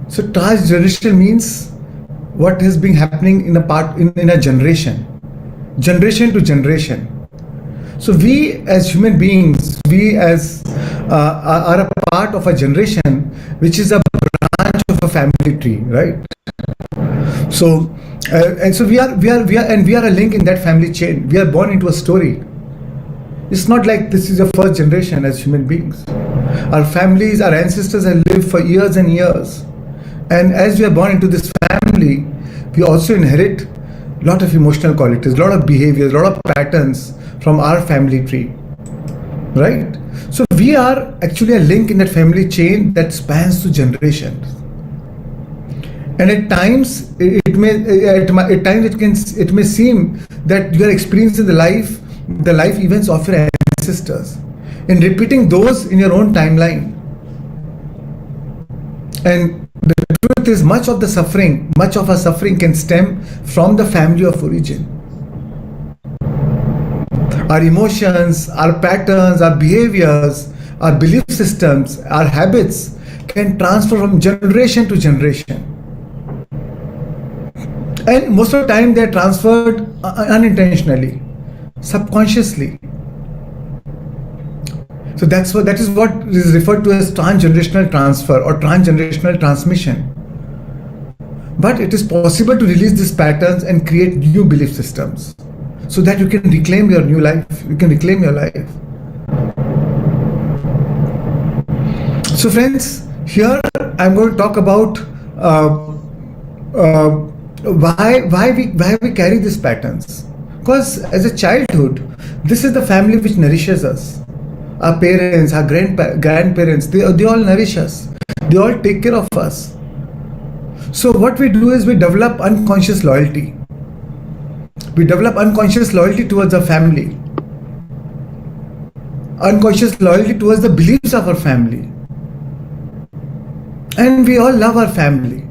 So transgenerational means what has been happening in a generation to generation. So we as human beings, we as are a part of a generation which is a branch of a family tree, right? So and so we are a link in that family chain. We are born into a story. It's not like this is the first generation as human beings. Our families, our ancestors have lived for years and years. And as we are born into this family, we also inherit a lot of emotional qualities, a lot of behaviors, a lot of patterns from our family tree. Right? So we are actually a link in that family chain that spans to generations. And at times it may seem that you are experiencing the life events of your ancestors and repeating those in your own timeline. And the truth is, much of our suffering can stem from the family of origin. Our emotions, our patterns, our behaviors, our belief systems, our habits can transfer from generation to generation. And most of the time they're transferred unintentionally, subconsciously. So that is what is referred to as transgenerational transfer or transgenerational transmission. But it is possible to release these patterns and create new belief systems so that you can reclaim your new life. You can reclaim your life. So friends, here I'm going to talk about why we carry these patterns. Because as a childhood, this is the family which nourishes us. Our parents, our grandparents, they all nourish us. They all take care of us. So what we do is we develop unconscious loyalty. We develop unconscious loyalty towards our family. Unconscious loyalty towards the beliefs of our family. And we all love our family.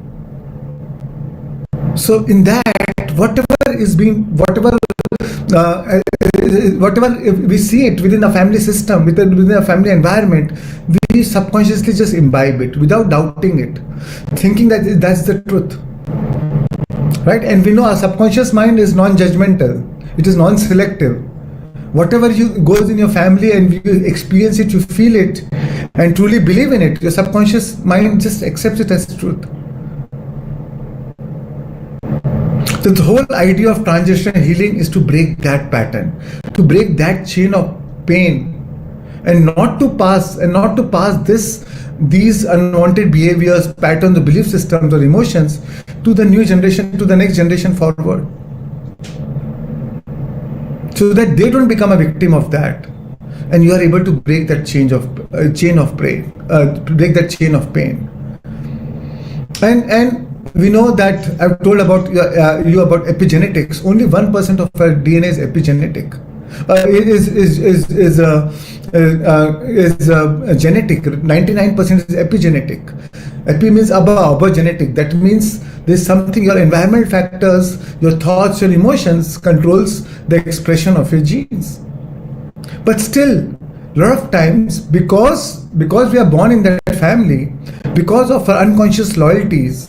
So in that, whatever we see it within a family system, within a family environment, we subconsciously just imbibe it without doubting it, thinking that that's the truth. Right? And we know our subconscious mind is non-judgmental. It is non-selective. Whatever goes in your family and you experience it, you feel it, and truly believe in it, your subconscious mind just accepts it as truth. So the whole idea of transgenerational healing is to break that pattern, to break that chain of pain, and not to pass these unwanted behaviors, patterns, or belief systems or emotions to the new generation, to the next generation forward, so that they don't become a victim of that, and you are able to break that chain of pain. And we know that I've told about you about epigenetics. Only 1% of our DNA is epigenetic. Is genetic. 99% is epigenetic. Epi means above genetic. That means there's something, your environmental factors, your thoughts, your emotions controls the expression of your genes. But still, a lot of times, because we are born in that family, because of our unconscious loyalties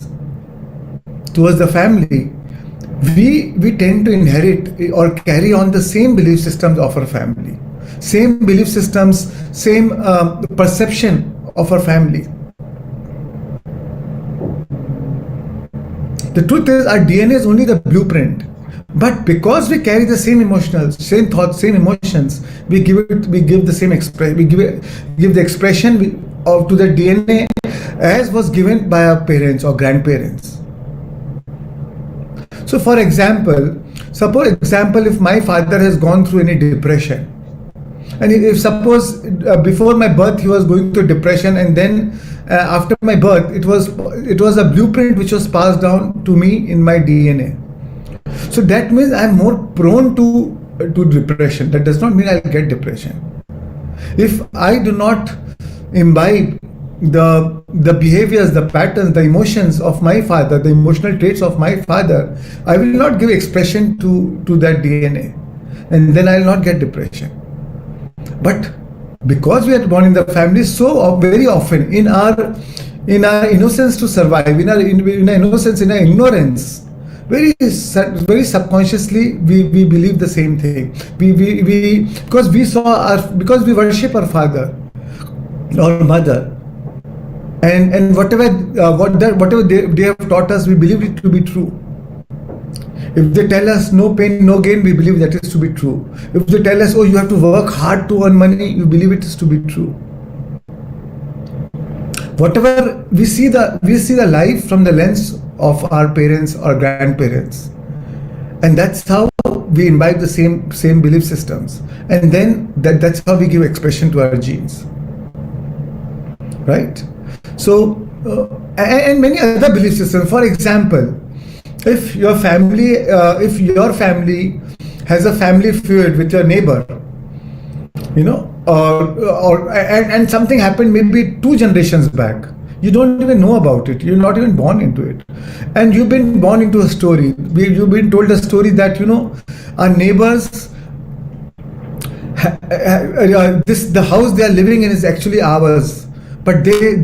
towards the family, we tend to inherit or carry on the same belief systems of our family, same belief systems, same perception of our family. The truth is, our DNA is only the blueprint, but because we carry the same same thoughts, same emotions, we give the same expression. We give the expression to the DNA as was given by our parents or grandparents. So for example, if my father has gone through any depression, and if suppose before my birth he was going through depression, and then after my birth it was a blueprint which was passed down to me in my DNA. So that means I'm more prone to depression. That does not mean I'll get depression. If I do not imbibe the behaviors, the patterns, the emotions of my father, the emotional traits of my father, I will not give expression to that DNA, and then I will not get depression. But Because we are born in the family, so very often in our innocence to survive, in our innocence, in our ignorance, very subconsciously we believe the same thing. We because we worship our father or mother, and whatever they have taught us, we believe it to be true. If they tell us no pain, no gain, we believe that is to be true. If they tell us, oh, you have to work hard to earn money, you believe it is to be true. Whatever we see the life from the lens of our parents or grandparents, and that's how we imbibe the same belief systems, and then that's how we give expression to our genes, right? So and many other belief systems. For example, if your family has a family feud with your neighbor, and something happened maybe 2 generations back, you don't even know about it, you're not even born into it, and you've been born into a story, you've been told a story that our neighbors, the house they are living in is actually ours, but they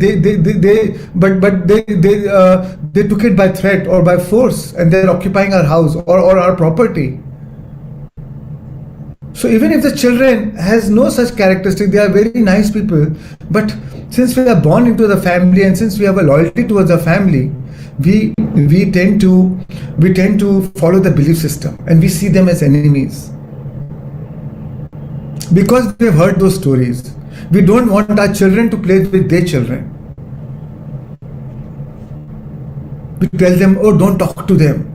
took it by threat or by force, and they're occupying our house or our property. So even if the children has no such characteristic, they are very nice people, but since we are born into the family and since we have a loyalty towards the family, we tend to follow the belief system, and we see them as enemies because we have heard those stories. We don't want our children to play with their children. We tell them, oh, don't talk to them,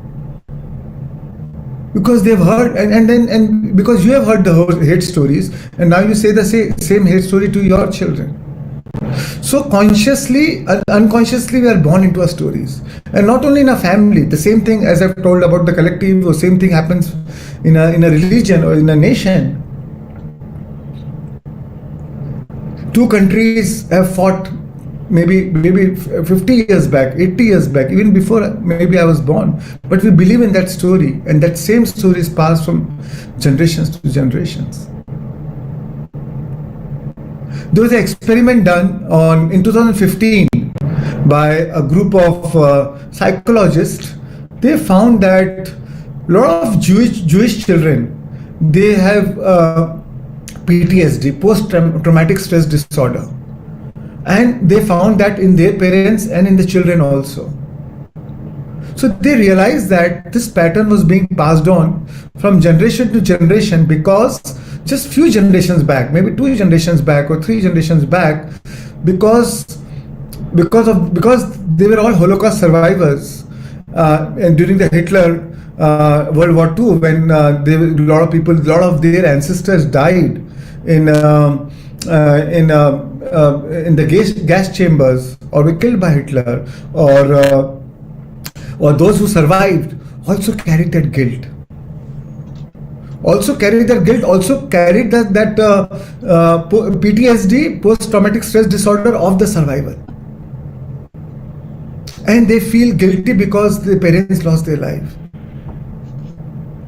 because they've heard, and because you have heard the hate stories, and now you say the same hate story to your children. So consciously, unconsciously, we are born into our stories, and not only in a family. The same thing as I've told about the collective, or same thing happens in a religion or in a nation. 2 countries have fought maybe 50 years back, 80 years back, even before maybe I was born. But we believe in that story, and that same story is passed from generations to generations. There was an experiment done in 2015 by a group of psychologists. They found that a lot of Jewish children, they have PTSD, post-traumatic stress disorder, and they found that in their parents and in the children also. So they realized that this pattern was being passed on from generation to generation, because just few generations back, maybe 2 generations back or 3 generations back, because they were all Holocaust survivors, and during the Hitler World War II, when a lot of their ancestors died in the gas chambers, or were killed by Hitler, or those who survived also carried that guilt. Also carried that PTSD, post-traumatic stress disorder of the survivor, and they feel guilty because their parents lost their life.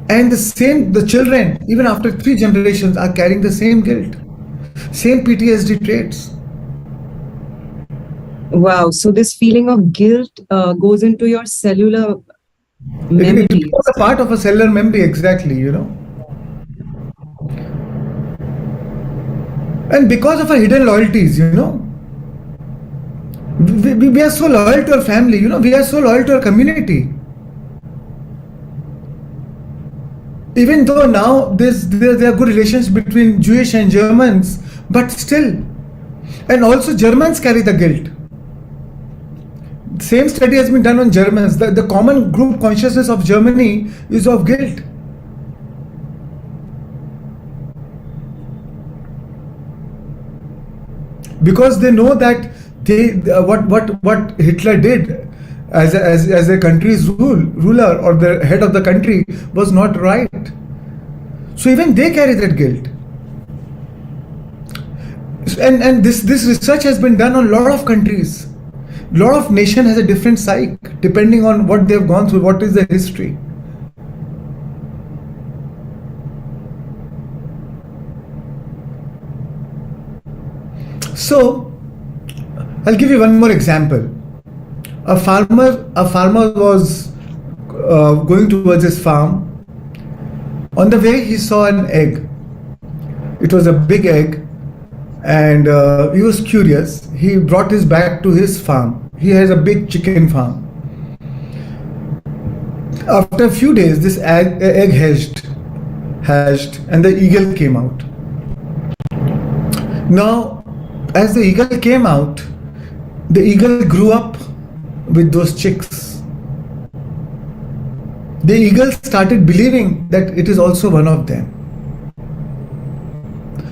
And the children, even after 3 generations, are carrying the same guilt, same PTSD traits. Wow. So this feeling of guilt goes into your cellular memory. It becomes a part of a cellular memory, exactly, And because of our hidden loyalties, we are so loyal to our family, we are so loyal to our community. Even though now there are good relations between Jewish and Germans, but still, and also Germans carry the guilt. Same study has been done on Germans. The common group consciousness of Germany is of guilt. Because they know that what Hitler did as a country's ruler or the head of the country was not right. So even they carry that guilt. And this research has been done on a lot of countries. A lot of nation has a different psyche depending on what they've gone through, what is their history. So I'll give you one more example. A farmer was going towards his farm. On the way, he saw an egg. It was a big egg, and he was curious. He brought his bag to his farm. He has a big chicken farm. After a few days, this egg hatched, and the eagle came out. Now, as the eagle came out, the eagle grew up with those chicks. The eagle started believing that it is also one of them.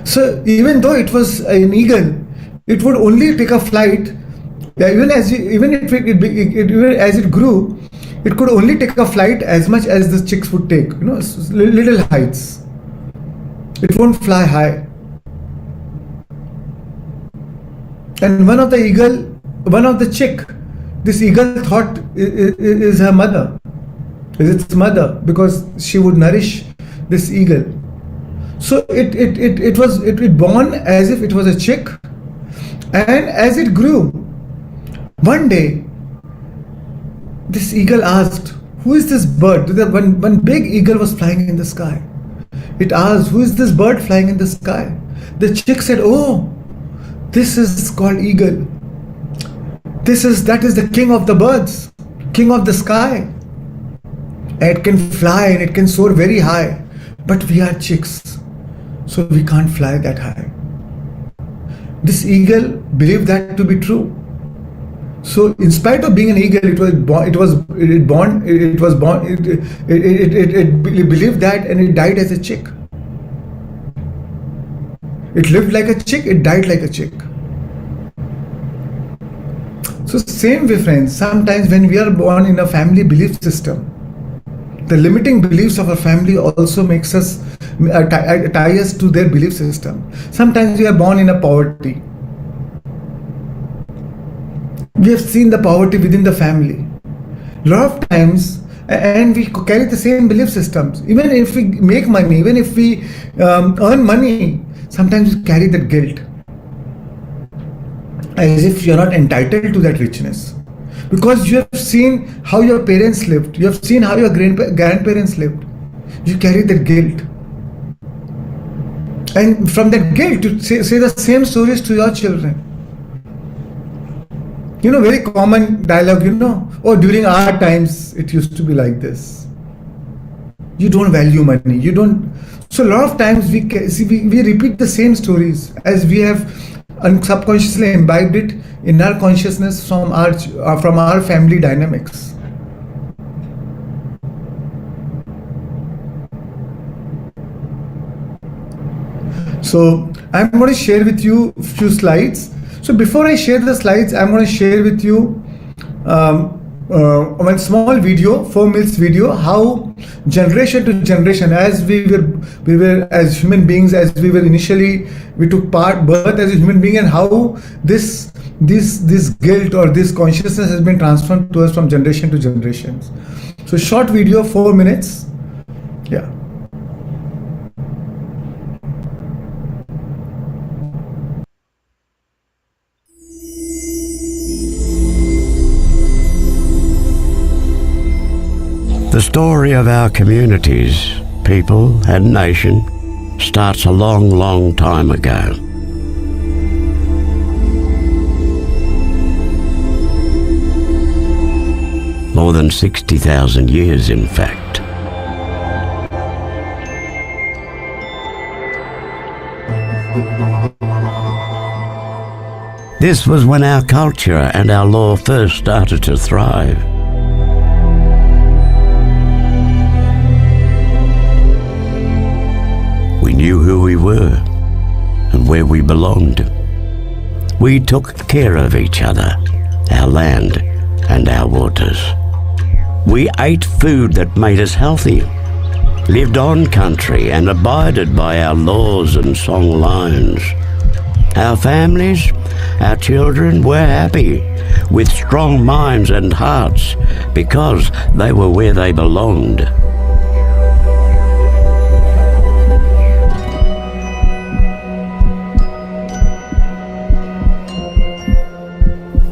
So even though it was an eagle, it would only take a flight. Even as it grew, it could only take a flight as much as the chicks would take. Little heights. It won't fly high. And one of the chick, this eagle thought is her mother, is its mother, because she would nourish this eagle. So it was born as if it was a chick, and as it grew, one day this eagle asked, "Who is this bird?" One big eagle was flying in the sky. It asked, "Who is this bird flying in the sky?" The chick said, "Oh, this is called eagle. That is the king of the birds, king of the sky. It can fly and it can soar very high, but we are chicks, so we can't fly that high." This eagle believed that to be true. So, in spite of being an eagle, it believed that, and it died as a chick. It lived like a chick, it died like a chick. So same way, friends, sometimes when we are born in a family belief system, the limiting beliefs of our family also makes us tie us to their belief system. Sometimes we are born in a poverty. We have seen the poverty within the family. A lot of times, and we carry the same belief systems. Even if we make money, even if we earn money, sometimes we carry that guilt, as if you're not entitled to that richness. Because you have seen how your parents lived, you have seen how your grandparents lived. You carry that guilt. And from that guilt, you say the same stories to your children. Very common dialogue, "Oh, during our times, it used to be like this." You don't value money. You don't. So a lot of times we repeat the same stories, as we have subconsciously imbibed it in our consciousness from our family dynamics. So I'm going to share with you a few slides. So before I share the slides, I'm going to share with you one small video, 4 minutes video, how generation to generation, as we were as human beings, as we were initially, we took birth as a human being, and how this guilt or this consciousness has been transferred to us from generation to generations. So short video, 4 minutes. Yeah. The story of our communities, people and nation starts a long, long time ago. More than 60,000 years, in fact. This was when our culture and our law first started to thrive. We knew who we were and where we belonged. We took care of each other, our land and our waters. We ate food that made us healthy, lived on country and abided by our laws and song lines. Our families, our children were happy, with strong minds and hearts, because they were where they belonged.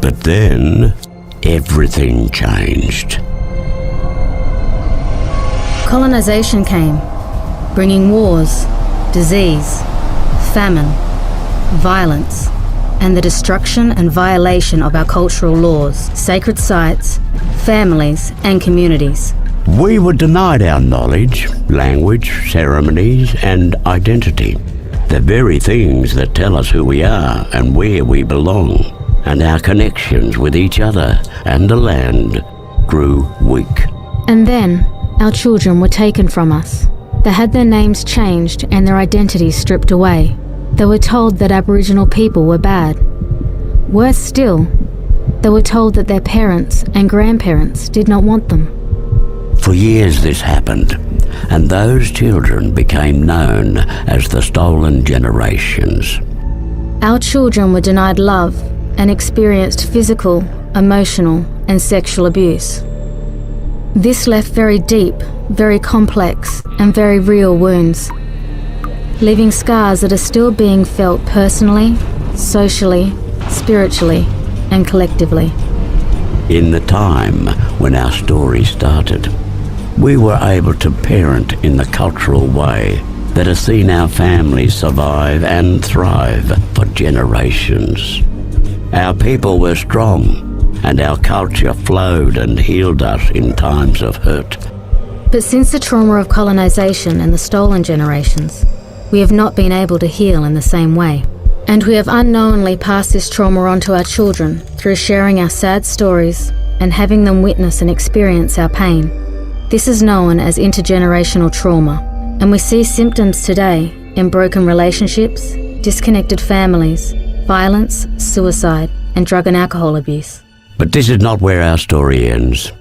But then, everything changed. Colonization came, bringing wars, disease, famine, violence, and the destruction and violation of our cultural laws, sacred sites, families, and communities. We were denied our knowledge, language, ceremonies, and identity. The very things that tell us who we are and where we belong. And our connections with each other and the land grew weak. And then, our children were taken from us. They had their names changed and their identities stripped away. They were told that Aboriginal people were bad. Worse still, they were told that their parents and grandparents did not want them. For years this happened, and those children became known as the stolen generations. Our children were denied love and experienced physical, emotional, and sexual abuse. This left very deep, very complex, and very real wounds, leaving scars that are still being felt personally, socially, spiritually, and collectively. In the time when our story started, we were able to parent in the cultural way that has seen our families survive and thrive for generations. Our people were strong, and our culture flowed and healed us in times of hurt. But since the trauma of colonization and the stolen generations, we have not been able to heal in the same way. And we have unknowingly passed this trauma on to our children through sharing our sad stories and having them witness and experience our pain. This is known as intergenerational trauma, and we see symptoms today in broken relationships, disconnected families, violence, suicide, and drug and alcohol abuse. But this is not where our story ends.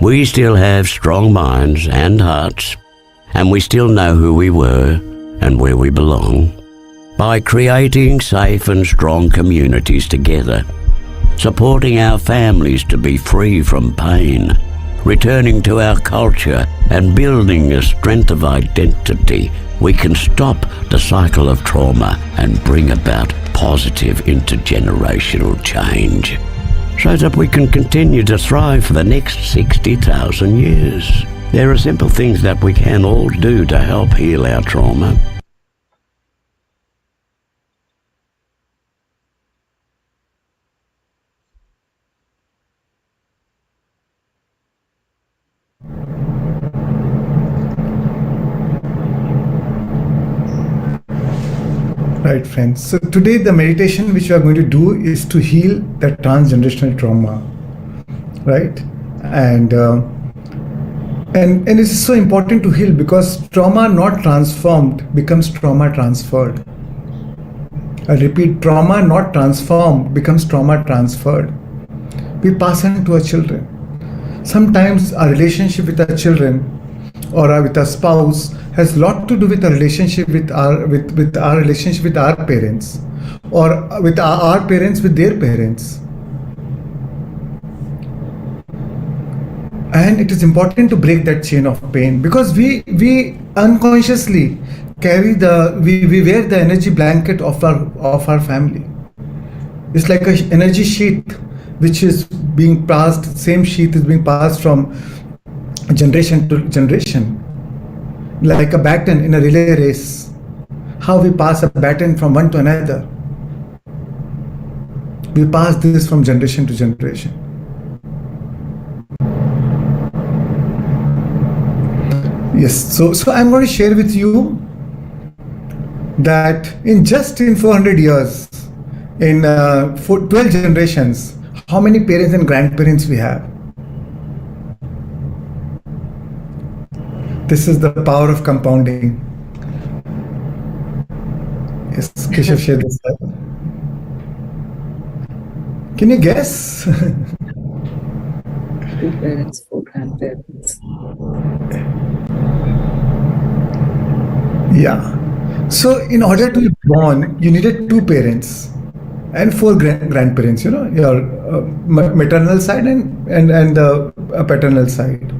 We still have strong minds and hearts, and we still know who we were and where we belong. By creating safe and strong communities together, supporting our families to be free from pain, returning to our culture and building a strength of identity, we can stop the cycle of trauma and bring about positive intergenerational change, so that we can continue to thrive for the next 60,000 years. There are simple things that we can all do to help heal our trauma. Right, friends. So today the meditation which we are going to do is to heal that transgenerational trauma, right? And it's so important to heal because trauma not transformed becomes trauma transferred. I repeat, trauma not transformed becomes trauma transferred. We pass on to our children. Sometimes our relationship with our children or with our spouse has a lot to do with our relationship with our relationship with our parents, or with our parents with their parents. And it is important to break that chain of pain because we unconsciously carry we wear the energy blanket of our family. It's like an energy sheath which is being passed. Same sheath is being passed from generation to generation, like a baton in a relay race. How we pass a baton from one to another. We pass this from generation to generation. Yes, so I'm going to share with you that in 400 years, in 12 generations, how many parents and grandparents we have. This is the power of compounding. Yes, Keshav, share this slide. Can you guess? 2 parents, 4 grandparents. Yeah. So in order to be born, you needed 2 parents and 4 grandparents, your maternal side and the paternal side.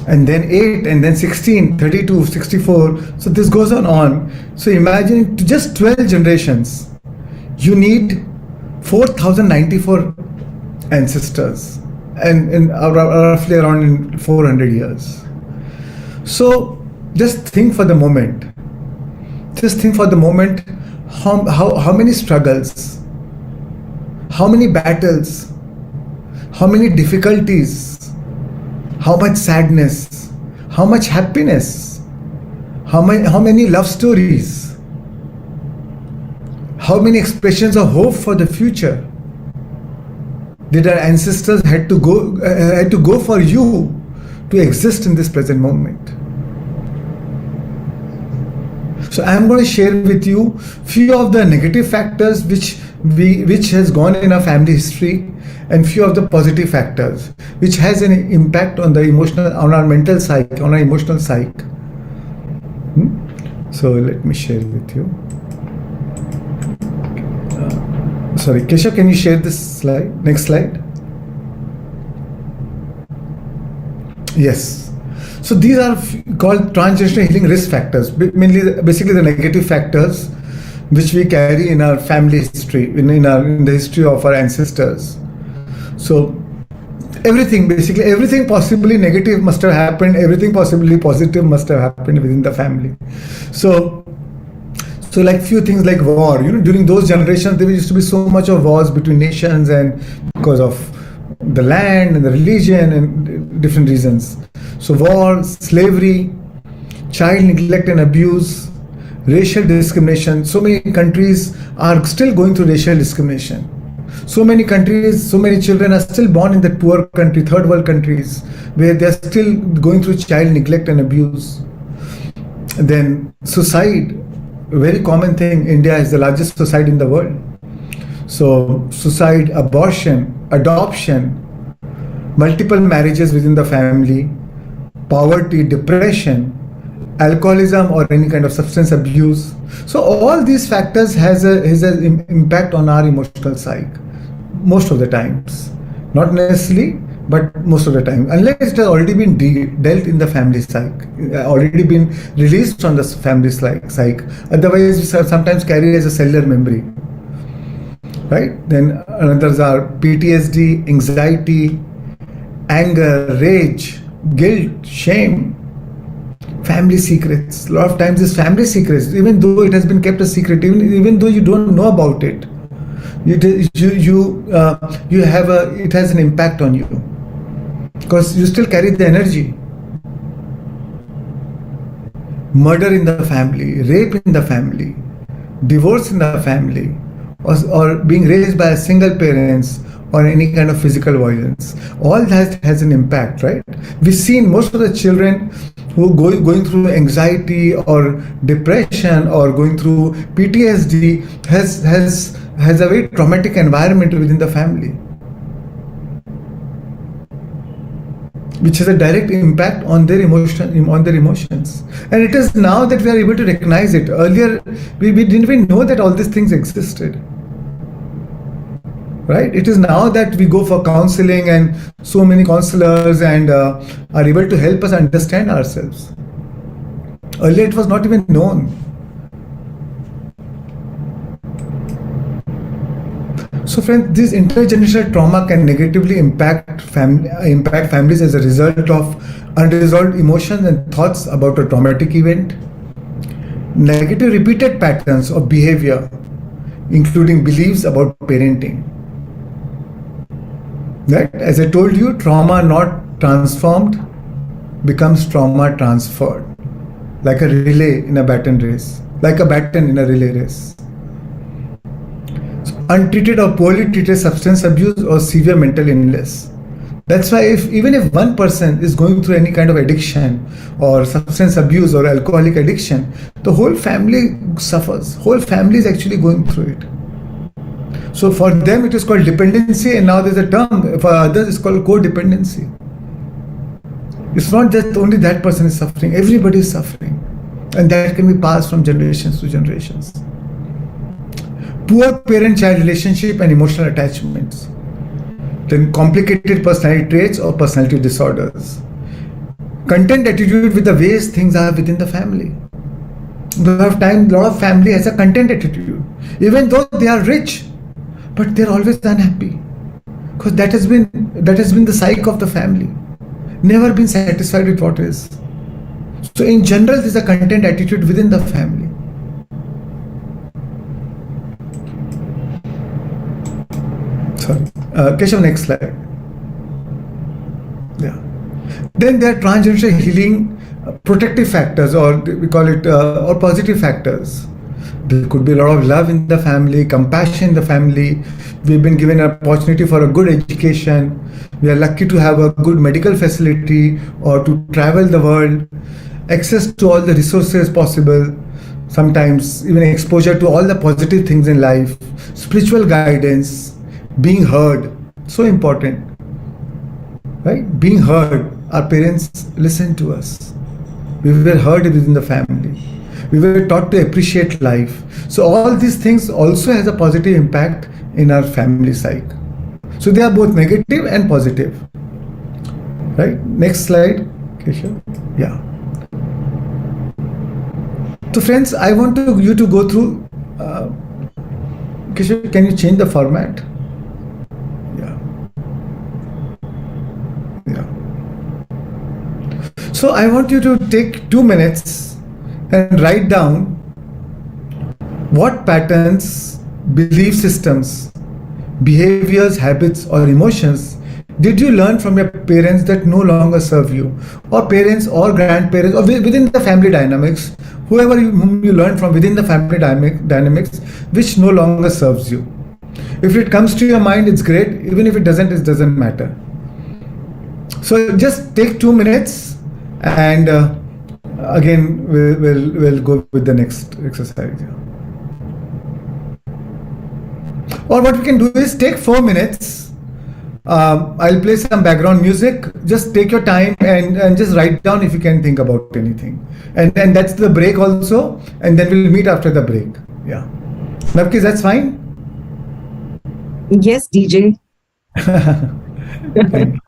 And then 8, and then 16, 32, 64. So this goes on. So imagine just 12 generations. You need 4,094 ancestors, and roughly around in 400 years. So just think for the moment. Just think for the moment how many struggles, how many battles, how many difficulties, how much sadness, how much happiness, how many love stories, how many expressions of hope for the future did our ancestors had to go for you to exist in this present moment. So I am going to share with you few of the negative factors which has gone in our family history, and few of the positive factors which has an impact on our mental psyche, on our emotional psyche. So let me share with you. Sorry, Keshav, can you share this slide? Next slide. Yes. So these are called transgenerational healing risk factors, basically the negative factors which we carry in our family history, in the history of our ancestors. So everything possibly negative must have happened, everything possibly positive must have happened within the family. So like few things like war, during those generations there used to be so much of wars between nations, and because of the land and the religion and different reasons. So war, slavery, child neglect and abuse, racial discrimination. So many countries are still going through racial discrimination. So many countries, so many children are still born in that poor country, third world countries, where they are still going through child neglect and abuse. Then suicide, a very common thing. India is the largest suicide in the world. So suicide, abortion, adoption, multiple marriages within the family, poverty, depression, alcoholism or any kind of substance abuse. So all these factors has an impact on our emotional psyche most of the times. Not necessarily, but most of the time, unless it has already been dealt in the family psyche, already been released from the family psyche. Otherwise, we sometimes carry it as a cellular memory. Right? Then others are PTSD, anxiety, anger, rage, guilt, shame, family secrets. A lot of times, it's family secrets, even though it has been kept a secret, even though you don't know about it, it has an impact on you because you still carry the energy. Murder in the family, rape in the family, divorce in the family, or being raised by a single parents, or any kind of physical violence. All that has an impact, right? We've seen most of the children who going through anxiety or depression or going through PTSD has a very traumatic environment within the family, which has a direct impact on their emotions. And it is now that we are able to recognize it. Earlier, we didn't even know that all these things existed. Right? It is now that we go for counseling, and so many counselors and are able to help us understand ourselves. Earlier, it was not even known. So, friends, this intergenerational trauma can negatively impact families as a result of unresolved emotions and thoughts about a traumatic event. Negative repeated patterns of behavior, including beliefs about parenting. Right? As I told you, trauma not transformed becomes trauma transferred, like a relay in a baton race, like a baton in a relay race. So, untreated or poorly treated substance abuse or severe mental illness. That's why even if one person is going through any kind of addiction or substance abuse or alcoholic addiction, the whole family suffers. Whole family is actually going through it. So for them it is called dependency, and now there's a term for others it's called codependency. It's not just only that person is suffering, everybody is suffering, and that can be passed from generations to generations. Poor parent-child relationship and emotional attachments. Then complicated personality traits or personality disorders. Content attitude with the ways things are within the family. A lot of time, a lot of family has a content attitude. Even though they are rich, but they're always unhappy, because that has been the psyche of the family, never been satisfied with what is. So in general, there's a content attitude within the family. Sorry, Keshav, next slide. Yeah. Then there are transgenerational healing protective factors, or we call it, or positive factors. There could be a lot of love in the family, compassion in the family. We've been given an opportunity for a good education. We are lucky to have a good medical facility or to travel the world, access to all the resources possible, sometimes even exposure to all the positive things in life, spiritual guidance, being heard. So important, right? Being heard. Our parents listened to us. We were heard within the family. We were taught to appreciate life. So all these things also has a positive impact in our family psyche. So they are both negative and positive. Right? Next slide, Keshav. Yeah. So friends, I want you to go through. Keshav, can you change the format? Yeah. Yeah. So I want you to take 2 minutes and write down what patterns, belief systems, behaviors, habits, or emotions did you learn from your parents that no longer serve you, or parents or grandparents, or within the family dynamics, whom you learn from within the family dynamics, which no longer serves you. If it comes to your mind, it's great. Even if it doesn't matter. So just take 2 minutes, and again we'll go with the next exercise. Or what we can do is take 4 minutes. I'll play some background music. Just take your time and just write down if you can think about anything. And that's the break also. And then we'll meet after the break. Yeah. Navkis, that's fine? Yes, DJ. Thank you.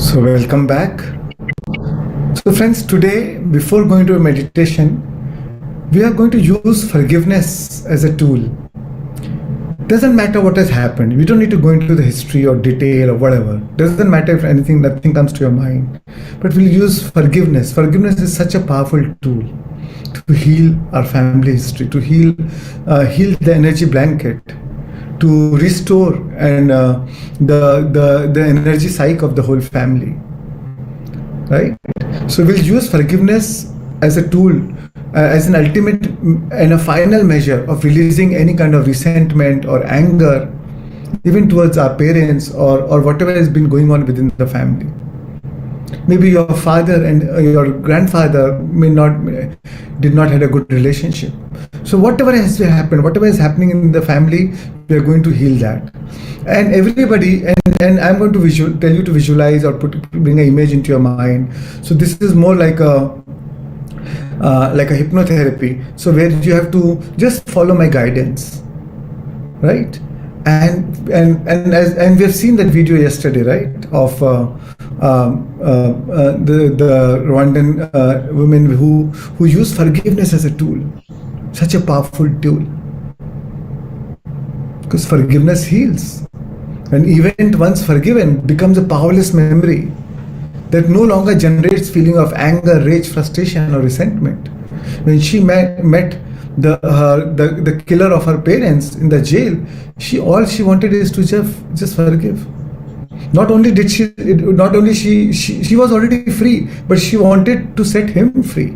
So, welcome back. So, friends, today, before going to a meditation, we are going to use forgiveness as a tool. Doesn't matter what has happened. We don't need to go into the history or detail or whatever. Doesn't matter if nothing comes to your mind. But we'll use forgiveness. Forgiveness is such a powerful tool to heal our family history, to heal the energy blanket, to restore and the energy cycle of the whole family. Right? So we'll use forgiveness as a tool, as an ultimate and a final measure of releasing any kind of resentment or anger, even towards our parents or whatever has been going on within the family. Maybe your father and your grandfather did not have a good relationship. So whatever has happened, whatever is happening in the family, we are going to heal that. And everybody, and I'm going to tell you to visualize or bring an image into your mind. So this is more like a hypnotherapy. So where you have to just follow my guidance, right? And we have seen that video yesterday, right? Of the Rwandan women who use forgiveness as a tool, such a powerful tool. Because forgiveness heals. An event once forgiven becomes a powerless memory that no longer generates feeling of anger, rage, frustration, or resentment. When she met the killer of her parents in the jail, all she wanted is to just forgive. Not only she was already free, but she wanted to set him free.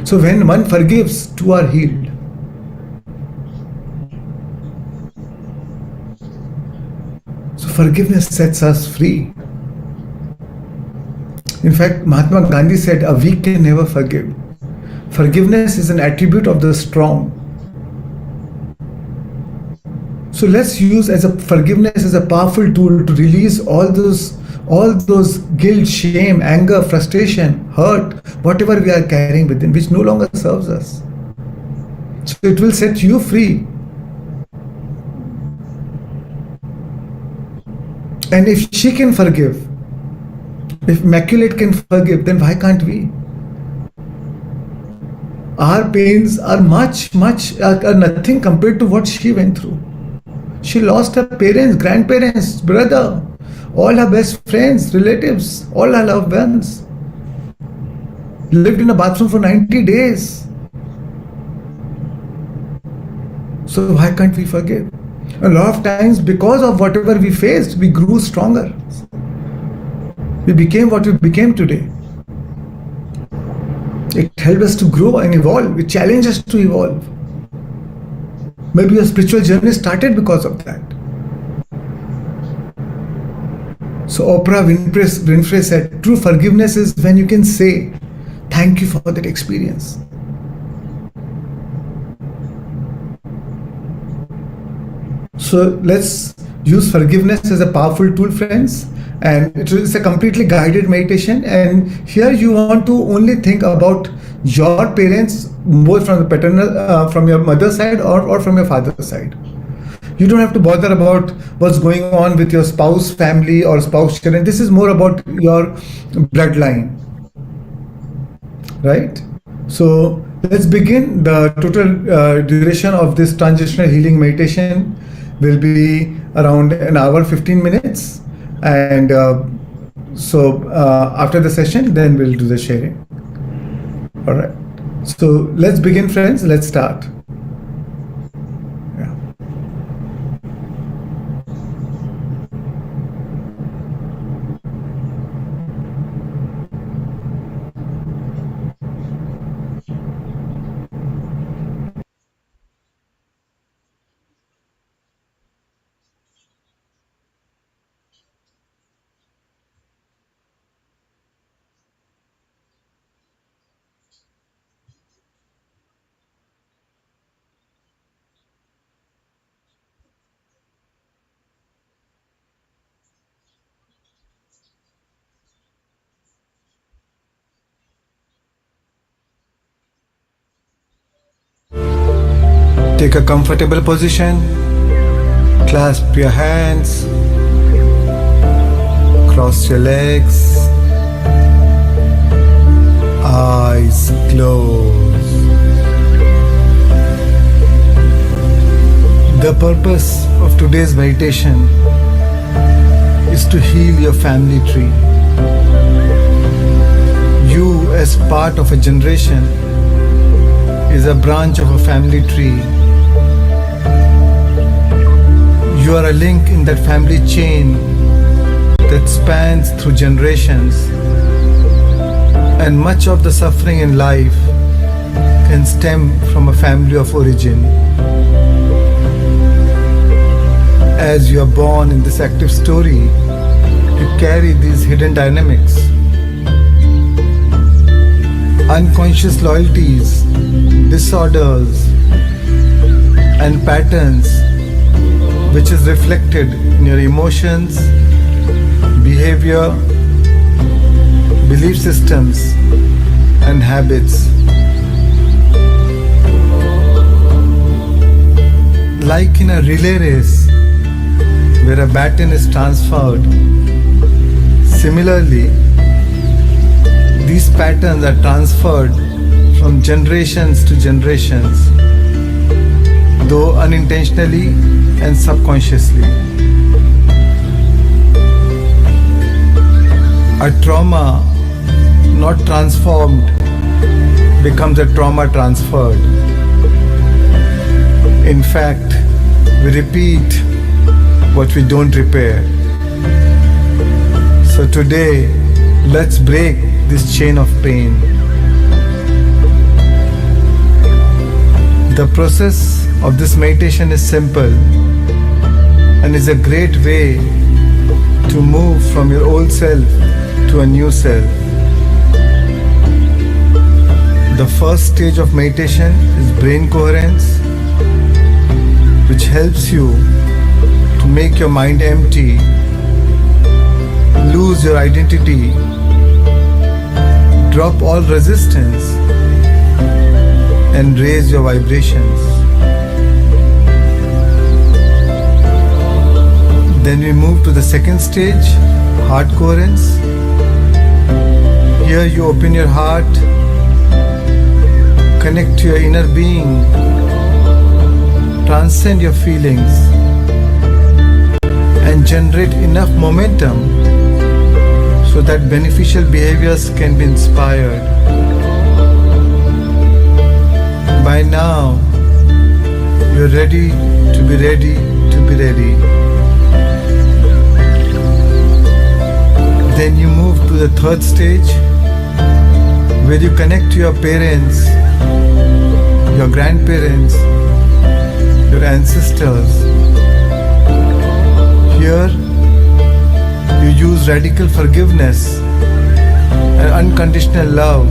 So when one forgives, two are healed. So forgiveness sets us free. In fact, Mahatma Gandhi said, "A weak can never forgive." Forgiveness is an attribute of the strong. So let's use forgiveness as a powerful tool to release all those guilt, shame, anger, frustration, hurt, whatever we are carrying within, which no longer serves us. So it will set you free. And if she can forgive, if Immaculate can forgive, then why can't we? Our pains are are nothing compared to what she went through. She lost her parents, grandparents, brother, all her best friends, relatives, all her loved ones. Lived in a bathroom for 90 days. So why can't we forgive? A lot of times, because of whatever we faced, we grew stronger. We became what we became today. It helped us to grow and evolve. It challenged us to evolve. Maybe your spiritual journey started because of that. So Oprah Winfrey said, true forgiveness is when you can say, thank you for that experience. So let's use forgiveness as a powerful tool, friends. And it is a completely guided meditation. And here you want to only think about your parents, both from the paternal, from your mother's side or from your father's side. You don't have to bother about what's going on with your spouse, family, or spouse children. This is more about your bloodline, right? So let's begin. The total duration of this transitional healing meditation will be around an hour, 15 minutes. And so after the session, then we'll do the sharing. All right. So let's begin, friends. Let's start. Take a comfortable position, clasp your hands, Cross your legs. Eyes closed. The purpose of today's meditation is to heal your family tree. You, as part of a generation, is a branch of a family tree. You are a link in that family chain that spans through generations, and much of the suffering in life can stem from a family of origin. As you are born in this active story, you carry these hidden dynamics, unconscious loyalties, disorders, and patterns, which is reflected in your emotions, behavior, belief systems, and habits. Like in a relay race where a baton is transferred, similarly, these patterns are transferred from generations to generations, though unintentionally and subconsciously. A trauma not transformed becomes a trauma transferred. In fact, we repeat what we don't repair. So today, let's break this chain of pain. The process of this meditation is simple and is a great way to move from your old self to a new self. The first stage of meditation is brain coherence, which helps you to make your mind empty, lose your identity, drop all resistance, and raise your vibrations. Then we move to the second stage, heart coherence. Here you open your heart, connect to your inner being, transcend your feelings, and generate enough momentum so that beneficial behaviors can be inspired. By now, you're ready to be ready to be ready. Then you move to the third stage, where you connect to your parents, your grandparents, your ancestors. Here, you use radical forgiveness and unconditional love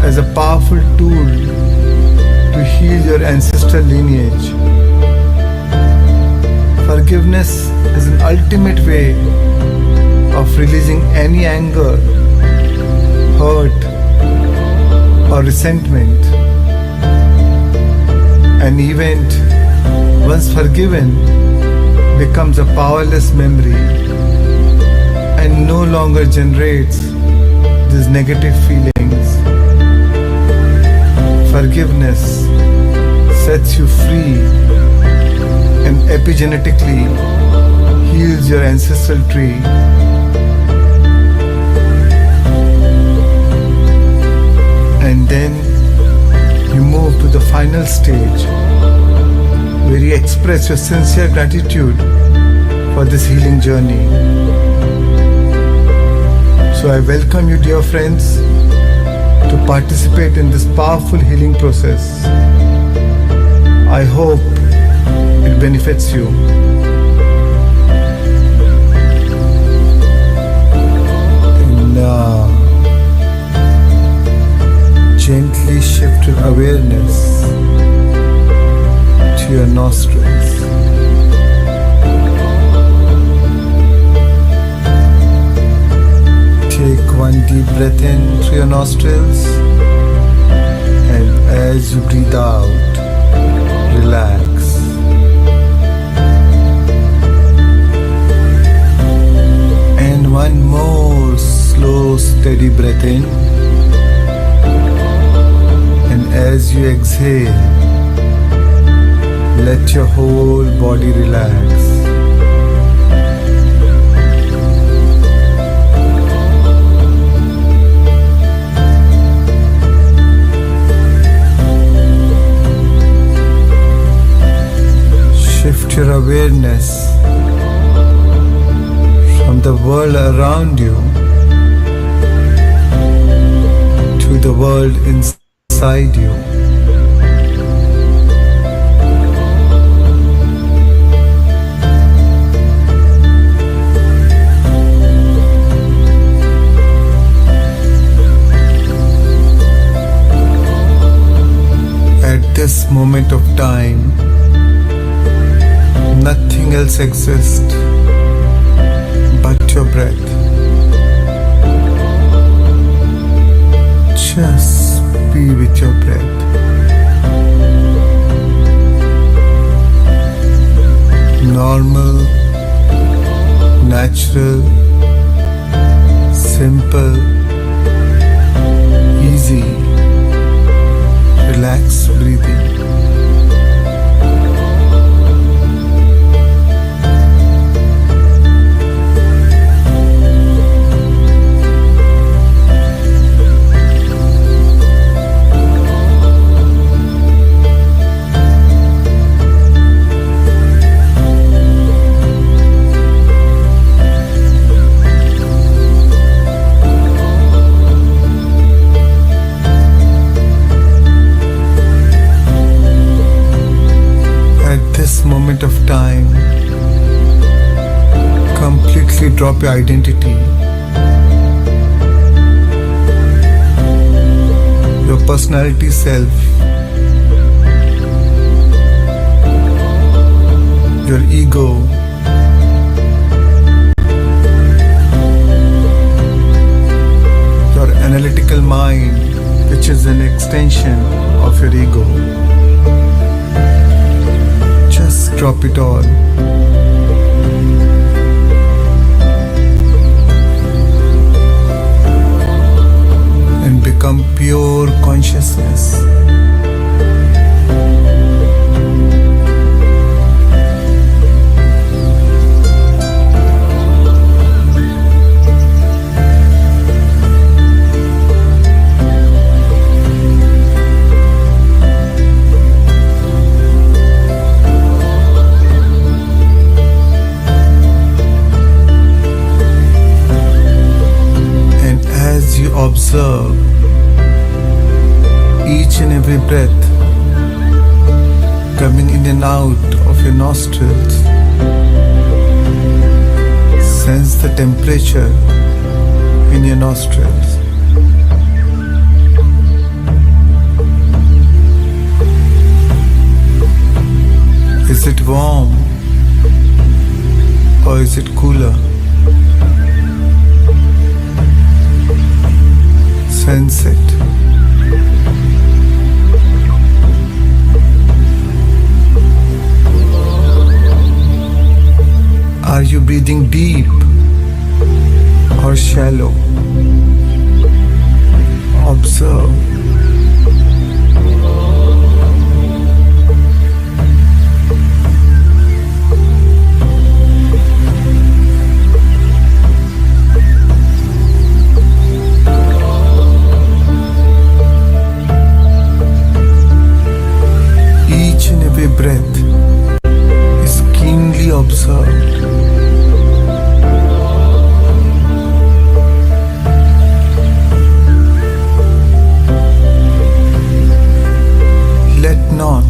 as a powerful tool to heal your ancestral lineage. Forgiveness is an ultimate way of releasing any anger, hurt, or resentment. An event, once forgiven, becomes a powerless memory and no longer generates these negative feelings. Forgiveness sets you free and epigenetically heals your ancestral tree. And then you move to the final stage, where you express your sincere gratitude for this healing journey. So I welcome you, dear friends, to participate in this powerful healing process. I hope it benefits you. And now, gently shift your awareness to your nostrils. Take one deep breath in through your nostrils, and as you breathe out, relax. And you exhale, let your whole body relax. Shift your awareness from the world around you to the world inside you. At this moment of time, nothing else exists but your breath. Just be with your breath. Normal, natural, simple, easy, relaxed breathing. Moment of time, completely drop your identity, your personality self, your ego, your analytical mind, which is an extension of your ego. Just drop it all. And become pure consciousness. Observe each and every breath coming in and out of your nostrils. Sense the temperature in your nostrils. Is it warm or is it cooler? Sense it. Are you breathing deep or shallow? Observe. Breath is keenly observed. Let not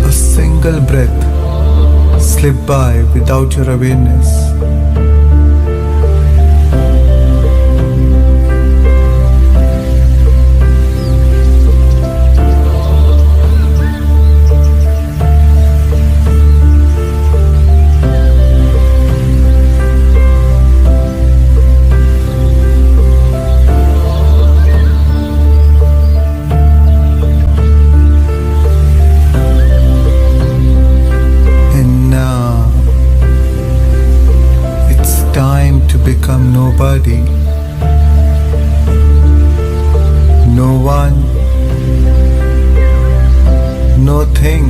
a single breath slip by without your awareness. Become nobody, no one, thing,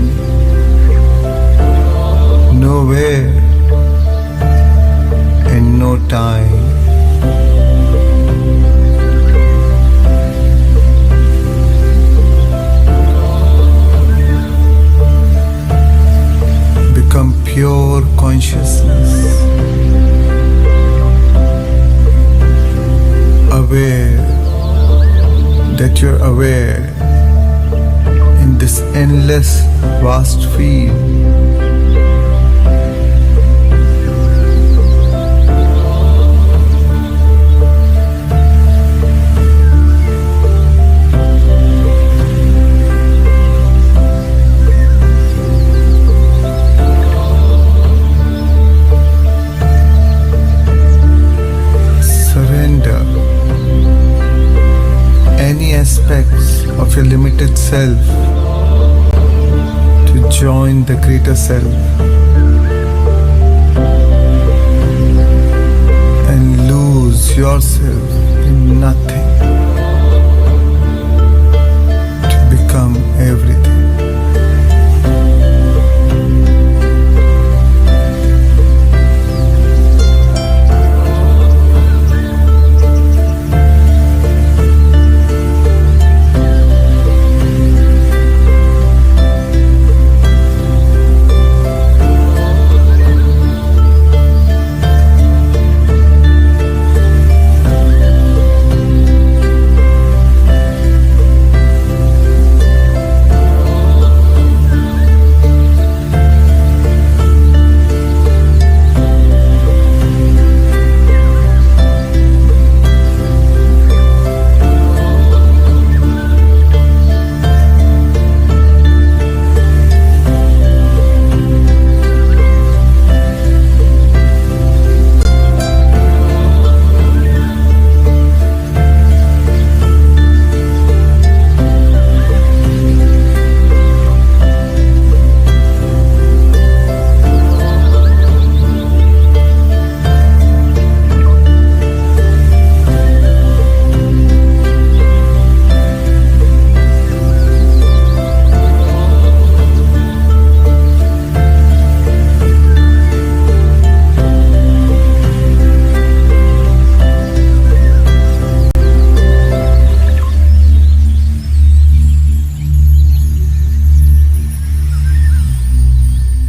nowhere and no time. Become pure consciousness, aware that you're aware in this endless vast field. Surrender any aspects of your limited self to join the greater self and lose yourself in nothing to become everything.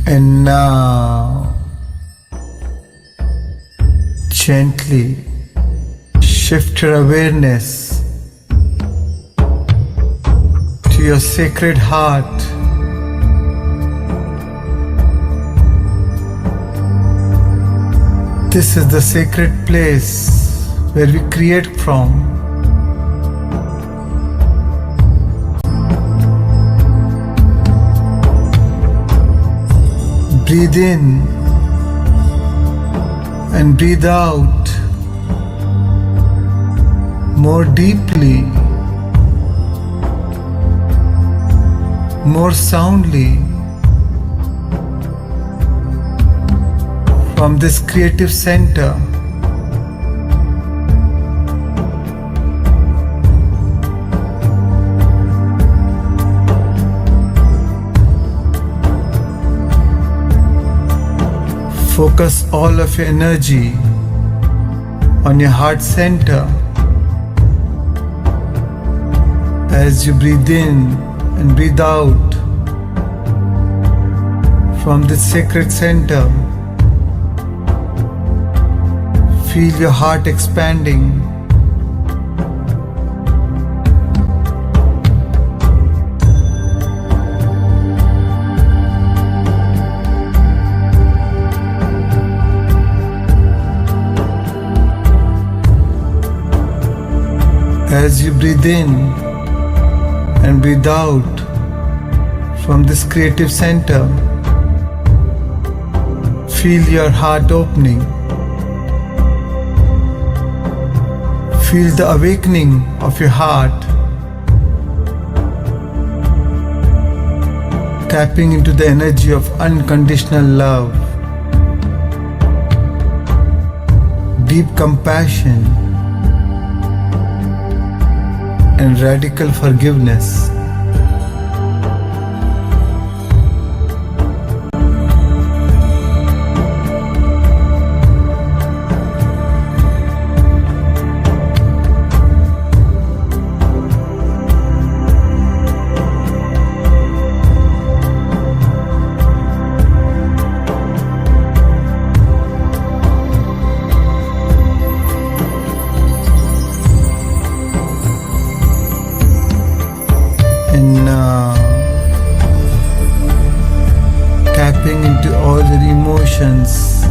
And now, gently shift your awareness to your sacred heart. This is the sacred place where we create from. Breathe in and breathe out more deeply, more soundly from this creative center. Focus all of your energy on your heart center as you breathe in and breathe out from this sacred center. Feel your heart expanding. As you breathe in and breathe out from this creative center, feel your heart opening. Feel the awakening of your heart, tapping into the energy of unconditional love, deep compassion, and radical forgiveness. emotions,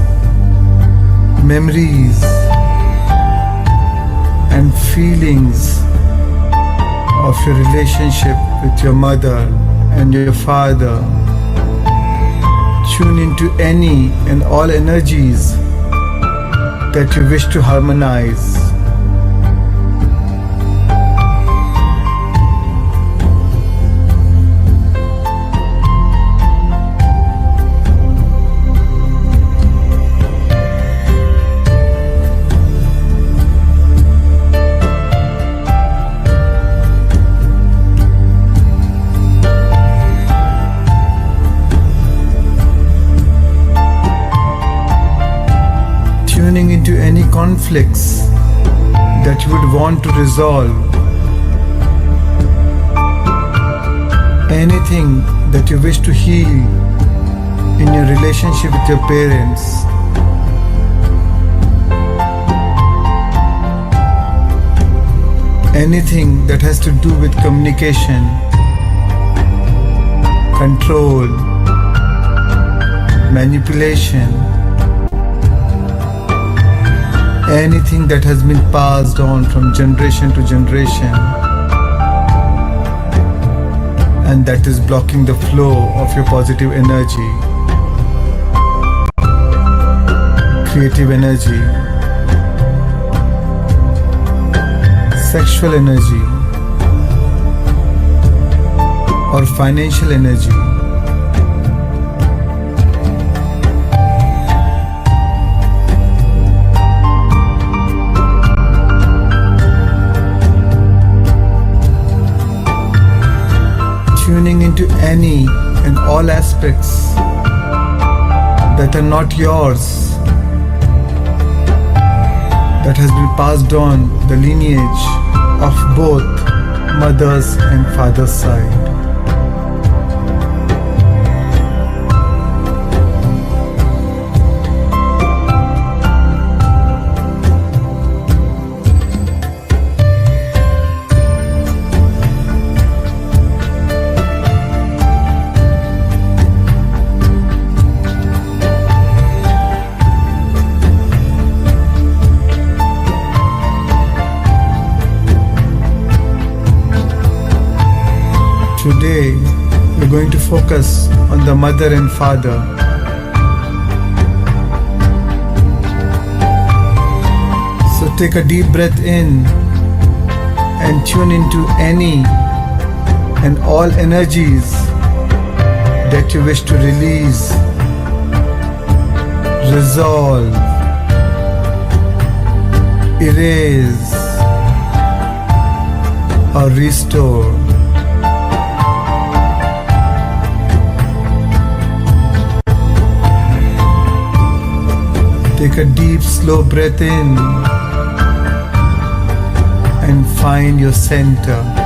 memories, and feelings of your relationship with your mother and your father. Tune into any and all energies that you wish to harmonize. Tuning into any conflicts that you would want to resolve, anything that you wish to heal in your relationship with your parents, anything that has to do with communication, control, manipulation, anything that has been passed on from generation to generation and that is blocking the flow of your positive energy, creative energy, sexual energy, or financial energy. Tuning into any and all aspects that are not yours, that has been passed on the lineage of both mother's and father's side. Today, we're going to focus on the mother and father. So take a deep breath in and tune into any and all energies that you wish to release, resolve, erase, or restore. Take a deep, slow breath in and find your center.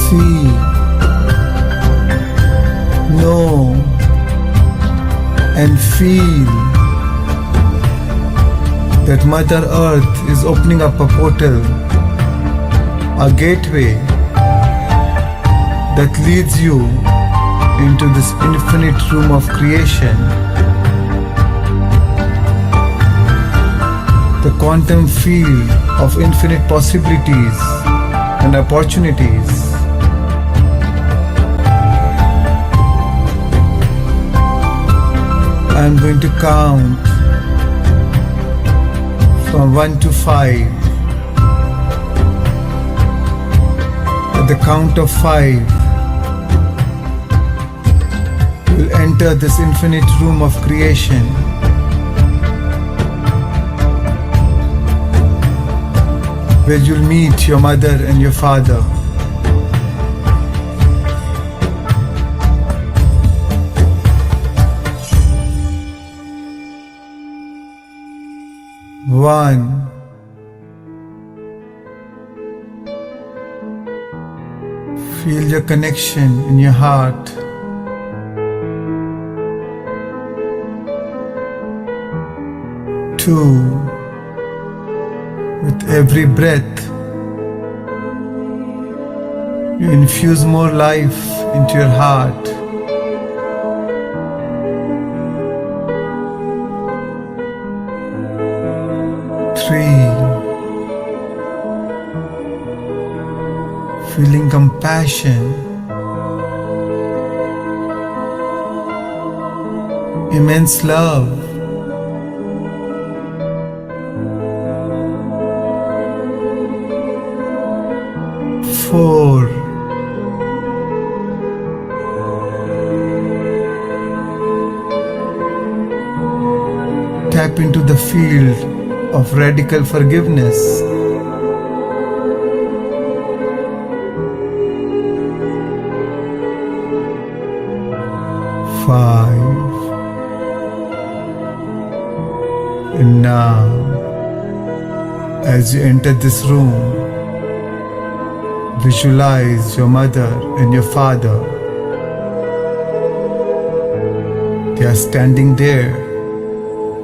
See, know, and feel that Mother Earth is opening up a portal, a gateway that leads you into this infinite room of creation, the quantum field of infinite possibilities and opportunities. I'm going to count from 1 to 5. At the count of 5, you'll enter this infinite room of creation. Where you'll meet your mother and your father. 1. Feel your connection in your heart. 2. With every breath, you infuse more life into your heart. 3. Feeling compassion, immense love. 4. Tap into the field of radical forgiveness. 5. And now, as you enter this room, visualize your mother and your father. They are standing there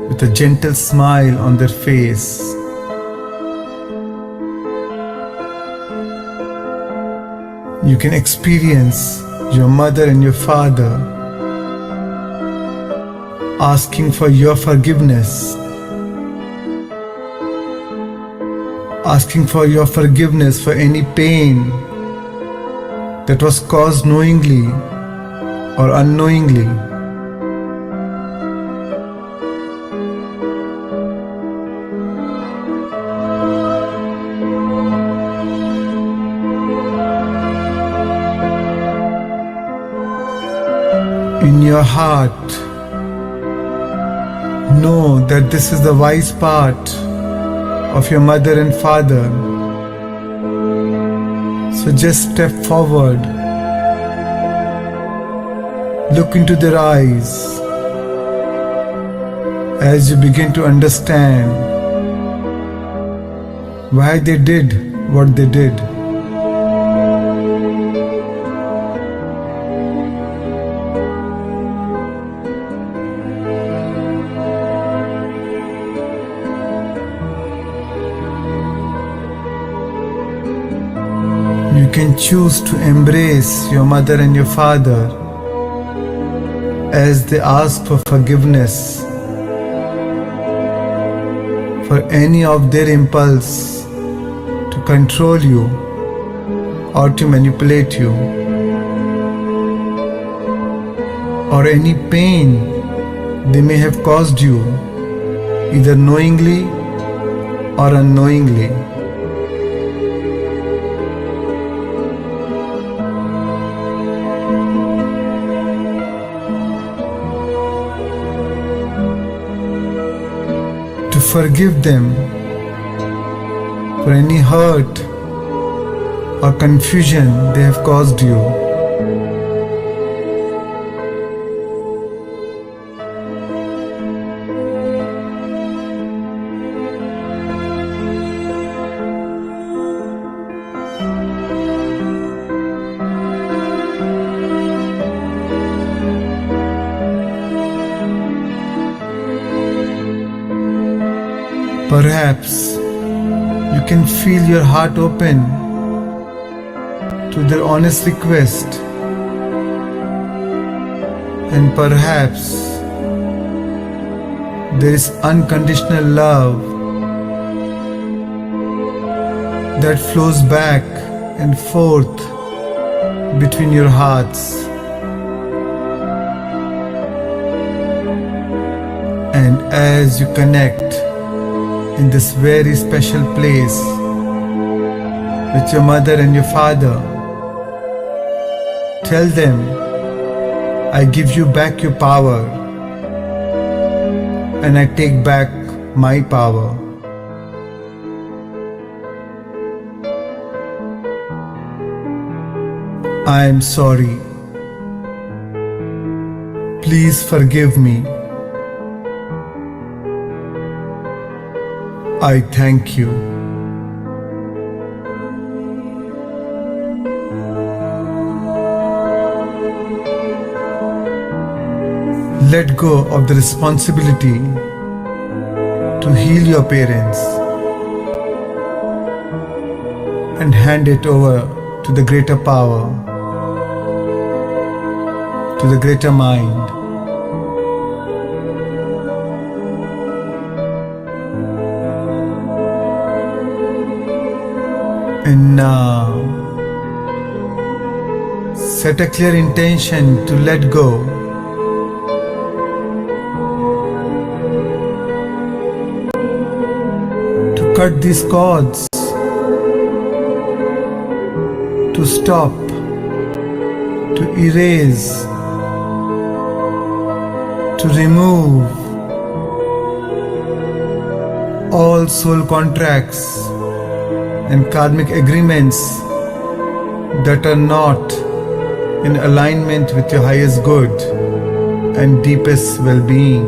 with a gentle smile on their face. You can experience your mother and your father asking for your forgiveness. Asking for your forgiveness for any pain that was caused knowingly or unknowingly. In your heart, know that this is the wise part of your mother and father. So just step forward, look into their eyes as you begin to understand why they did what they did. You can choose to embrace your mother and your father as they ask for forgiveness for any of their impulse to control you or to manipulate you, or any pain they may have caused you, either knowingly or unknowingly. Forgive them for any hurt or confusion they have caused you. Perhaps you can feel your heart open to their honest request, and perhaps there is unconditional love that flows back and forth between your hearts. And as you connect in this very special place with your mother and your father, tell them, I give you back your power and I take back my power. I am sorry. Please forgive me. I thank you. Let go of the responsibility to heal your parents and hand it over to the greater power, to the greater mind. And now, set a clear intention to let go. To cut these cords. To stop. To erase. To remove all soul contracts and karmic agreements that are not in alignment with your highest good and deepest well-being.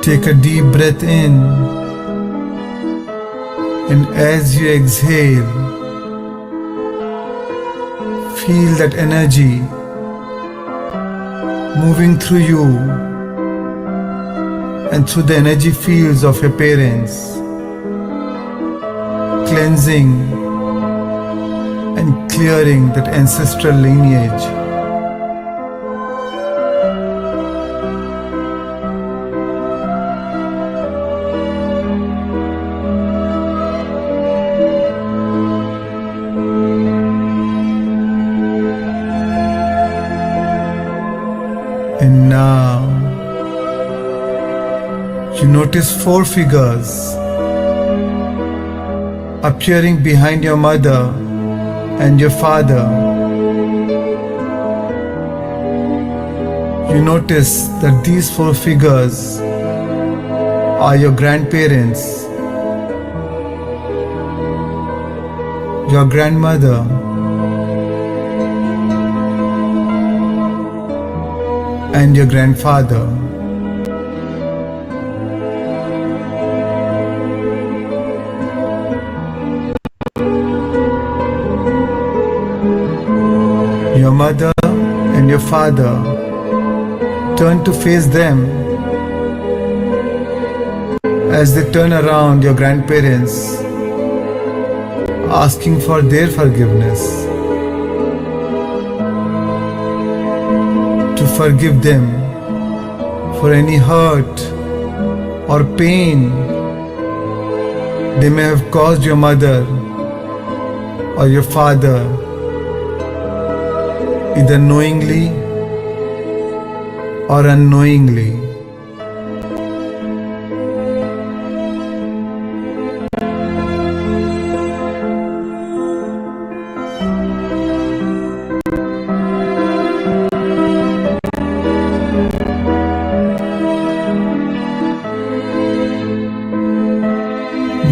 Take a deep breath in, and as you exhale, feel that energy moving through you and through the energy fields of your parents, cleansing and clearing that ancestral lineage. And now you notice 4 figures appearing behind your mother and your father. You notice that these 4 figures are your grandparents, your grandmother, and your grandfather. Your mother and your father turn to face them as they turn around your grandparents, asking for their forgiveness. To forgive them for any hurt or pain they may have caused your mother or your father, either knowingly or unknowingly.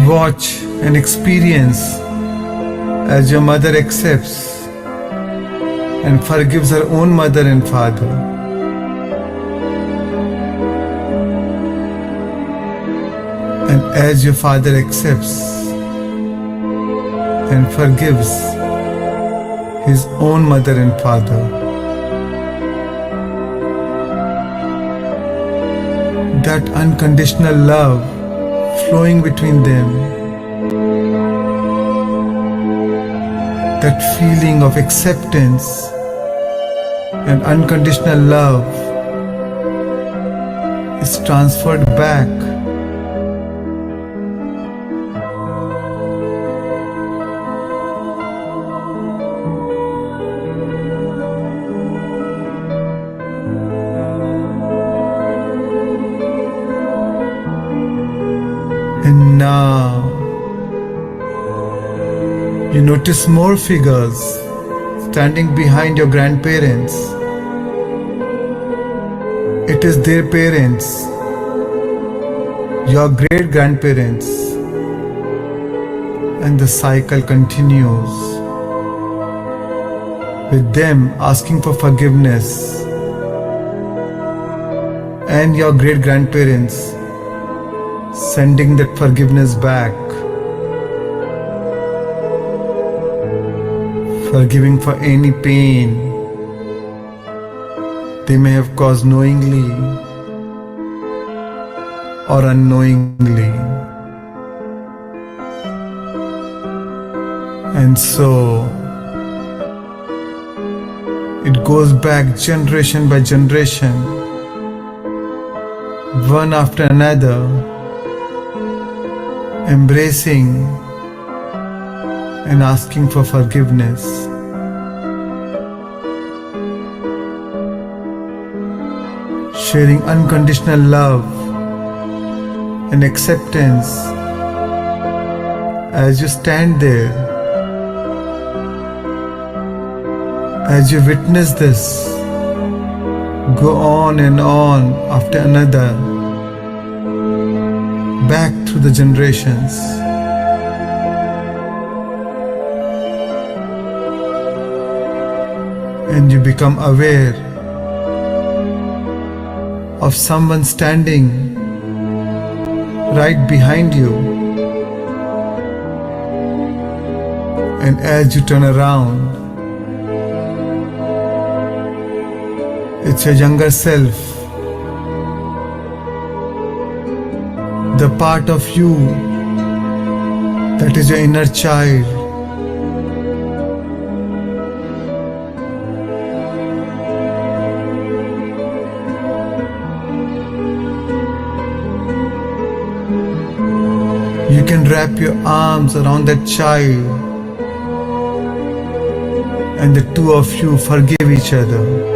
Watch and experience as your mother accepts and forgives her own mother and father. And as your father accepts and forgives his own mother and father, that unconditional love flowing between them, that feeling of acceptance and unconditional love is transferred back and now you notice more figures standing behind your grandparents. It is their parents, your great grandparents, And the cycle continues with them asking for forgiveness and your great grandparents sending that forgiveness back, forgiving for any pain they may have caused knowingly or unknowingly. And so it goes back generation by generation, one after another, embracing and asking for forgiveness. Sharing unconditional love and acceptance as you stand there, as you witness this go on and on after another, back through the generations. And you become aware of someone standing right behind you. And as you turn around, it's your younger self, the part of you that is your inner child. You can wrap your arms around that child, and the two of you forgive each other.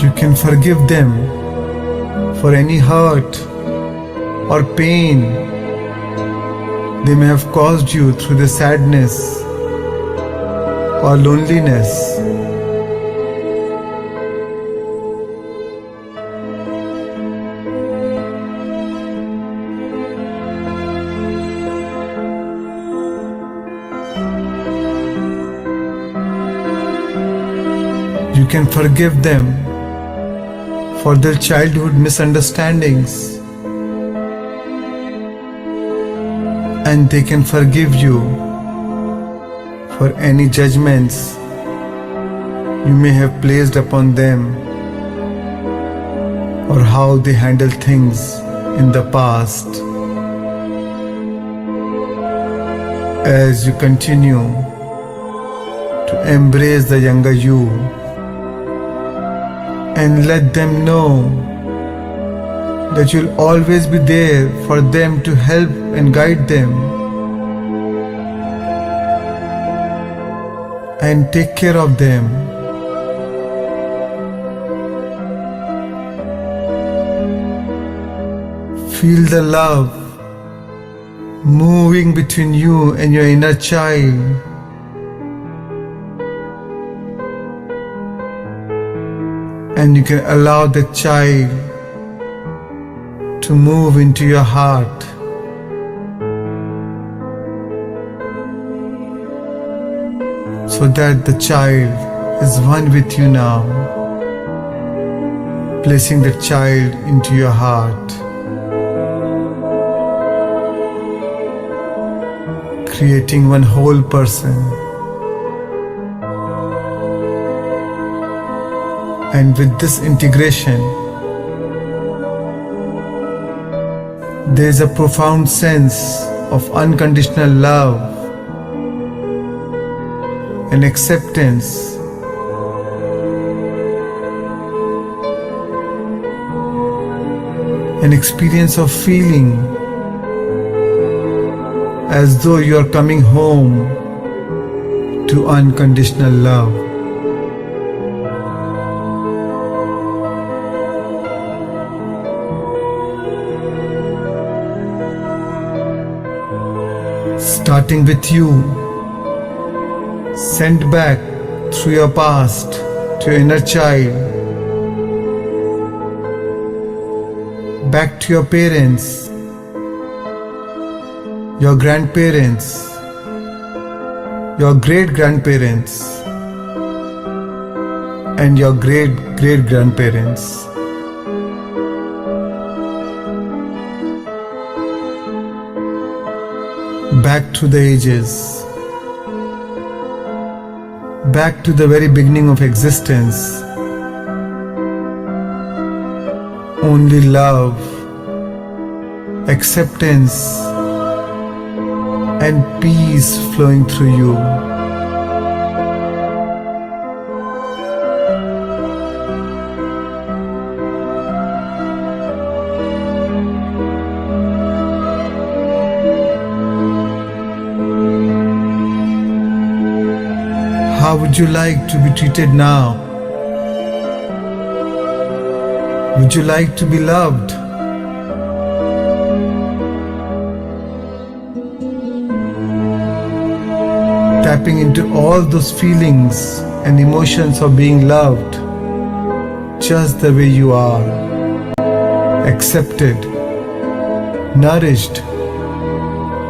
You can forgive them for any hurt or pain they may have caused you through the sadness or loneliness. You can forgive them for their childhood misunderstandings, and they can forgive you for any judgments you may have placed upon them or how they handled things in the past. As you continue to embrace the younger you and let them know that you'll always be there for them to help and guide them and take care of them. Feel the love moving between you and your inner child. And you can allow the child to move into your heart. So that the child is one with you now, placing the child into your heart, creating one whole person. And with this integration, there is a profound sense of unconditional love and acceptance, an experience of feeling as though you are coming home to unconditional love. Starting with you, sent back through your past, to your inner child, back to your parents, your grandparents, your great-grandparents, and your great-great-grandparents. Back through the ages, back to the very beginning of existence. Only love, acceptance, and peace flowing through you. How would you like to be treated now? Would you like to be loved? Tapping into all those feelings and emotions of being loved, just the way you are, accepted, nourished,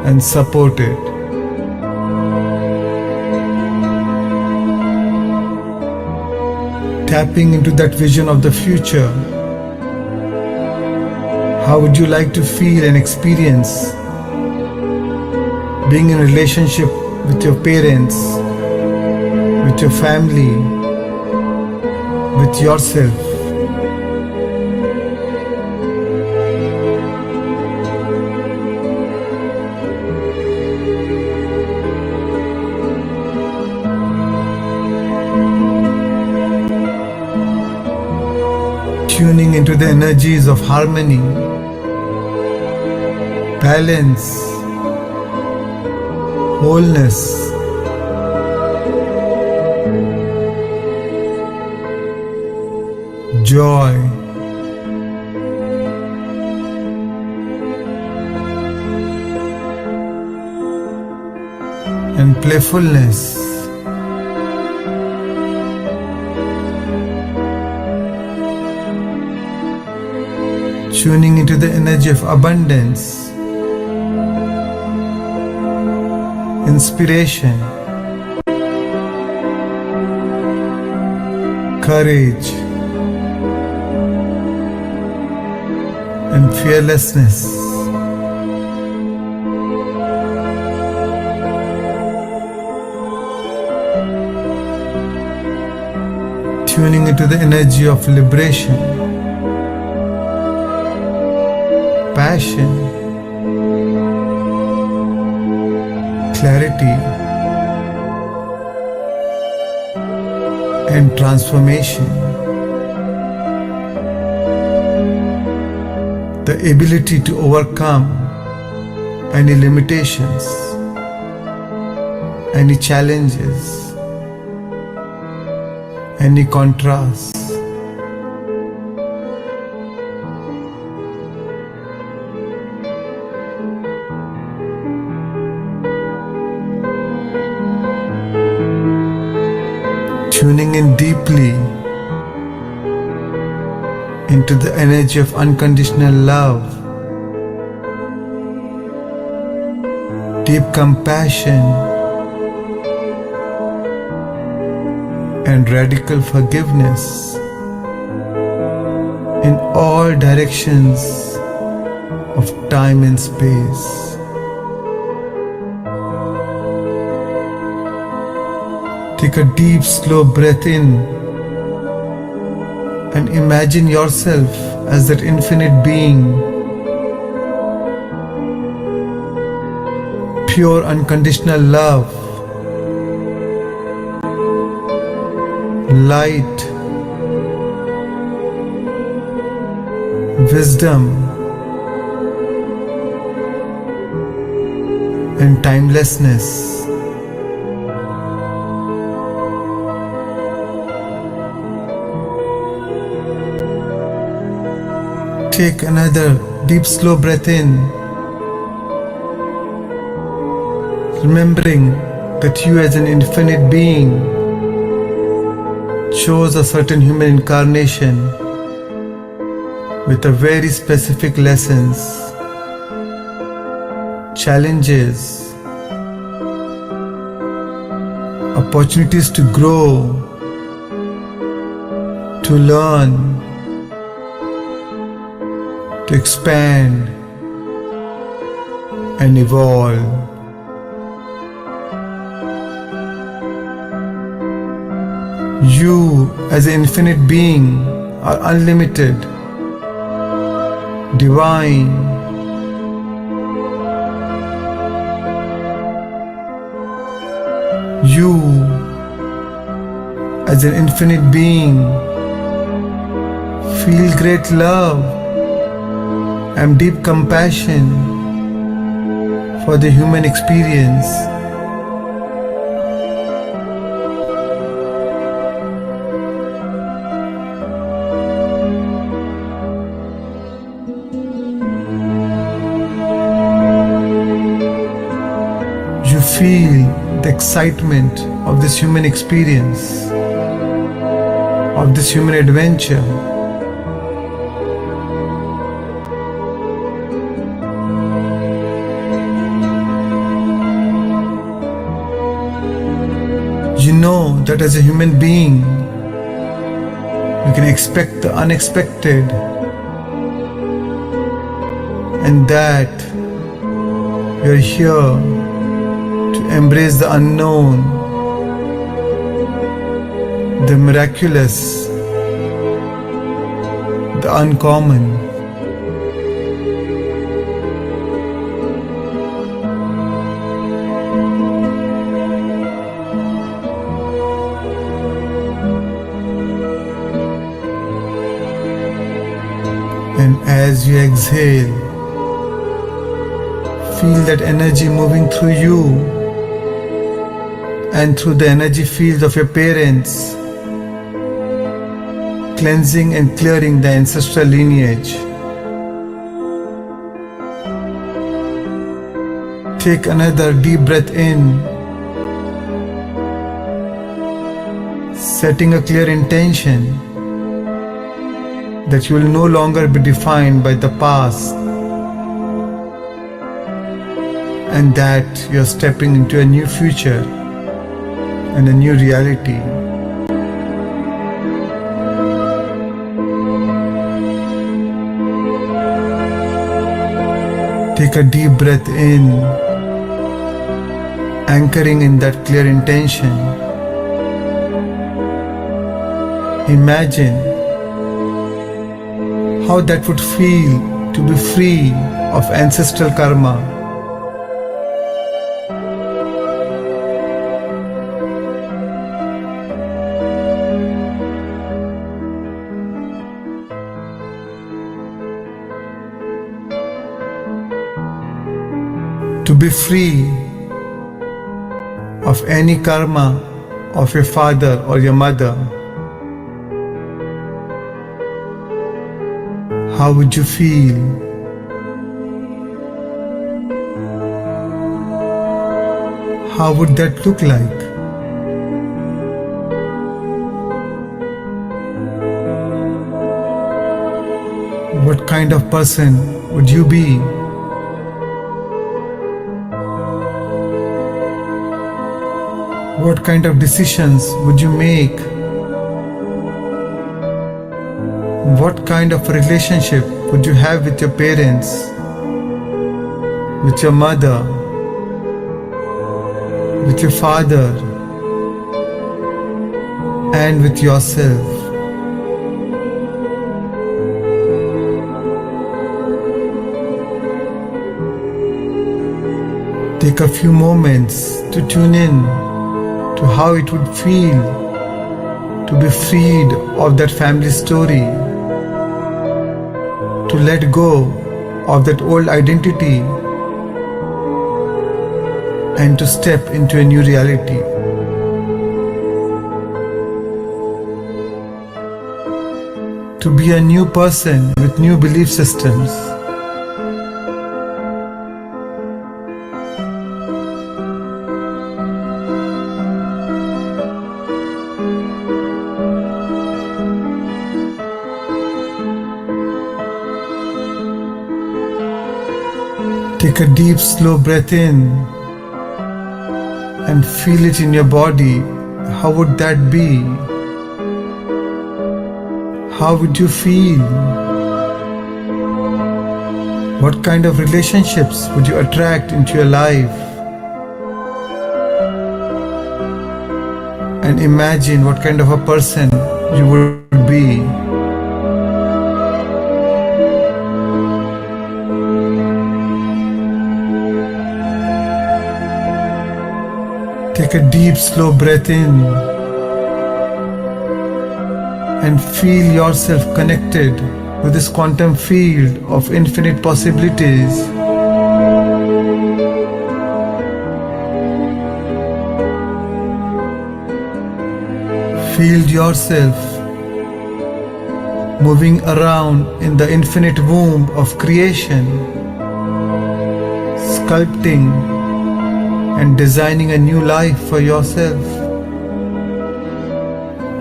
and supported. Tapping into that vision of the future. How would you like to feel and experience being in relationship with your parents, with your family, with yourself? Tuning into the energies of harmony, balance, wholeness, joy, and playfulness. Tuning into the energy of abundance, inspiration, courage, and fearlessness. Tuning into the energy of liberation, passion, clarity, and transformation. The ability to overcome any limitations, any challenges, any contrasts. Tuning in deeply into the energy of unconditional love, deep compassion, and radical forgiveness in all directions of time and space. Take a deep, slow breath in and imagine yourself as that infinite being, pure unconditional love, light, wisdom, and timelessness. Take another deep, slow breath in, remembering that you as an infinite being chose a certain human incarnation with a very specific lessons, challenges, opportunities to grow, to learn, to expand and evolve. You as an infinite being are unlimited, divine. You as an infinite being feel great love and deep compassion for the human experience. You feel the excitement of this human experience, of this human adventure. You know that as a human being, you can expect the unexpected, and that you are here to embrace the unknown, the miraculous, the uncommon. And as you exhale, feel that energy moving through you and through the energy field of your parents, cleansing and clearing the ancestral lineage. Take another deep breath in, setting a clear intention that you will no longer be defined by the past, and that you are stepping into a new future and a new reality. Take a deep breath in, anchoring in that clear intention. Imagine how that would feel to be free of ancestral karma. To be free of any karma of your father or your mother. How would you feel? How would that look like? What kind of person would you be? What kind of decisions would you make? What kind of relationship would you have with your parents, with your mother, with your father, and with yourself? Take a few moments to tune in to how it would feel to be freed of that family story, to let go of that old identity and to step into a new reality. To be a new person with new belief systems. Take a deep, slow breath in and feel it in your body. How would that be? How would you feel? What kind of relationships would you attract into your life? And imagine what kind of a person you would be. Take a deep, slow breath in and feel yourself connected with this quantum field of infinite possibilities. Feel yourself moving around in the infinite womb of creation, sculpting and designing a new life for yourself,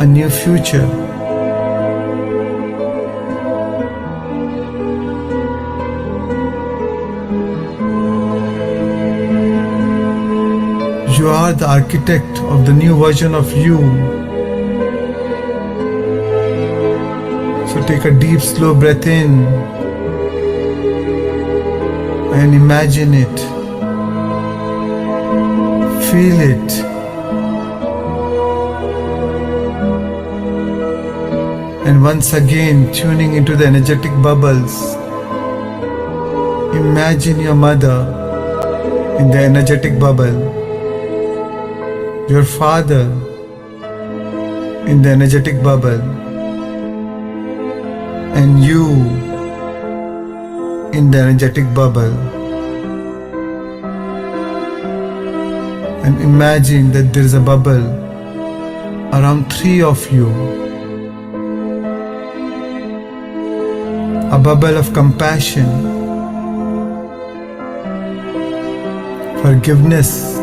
a new future. You are the architect of the new version of you. So take a deep, slow breath in and imagine it. Feel it. And once again, tuning into the energetic bubbles, imagine your mother in the energetic bubble, your father in the energetic bubble, and you in the energetic bubble. And imagine that there is a bubble around three of you. A bubble of compassion, forgiveness,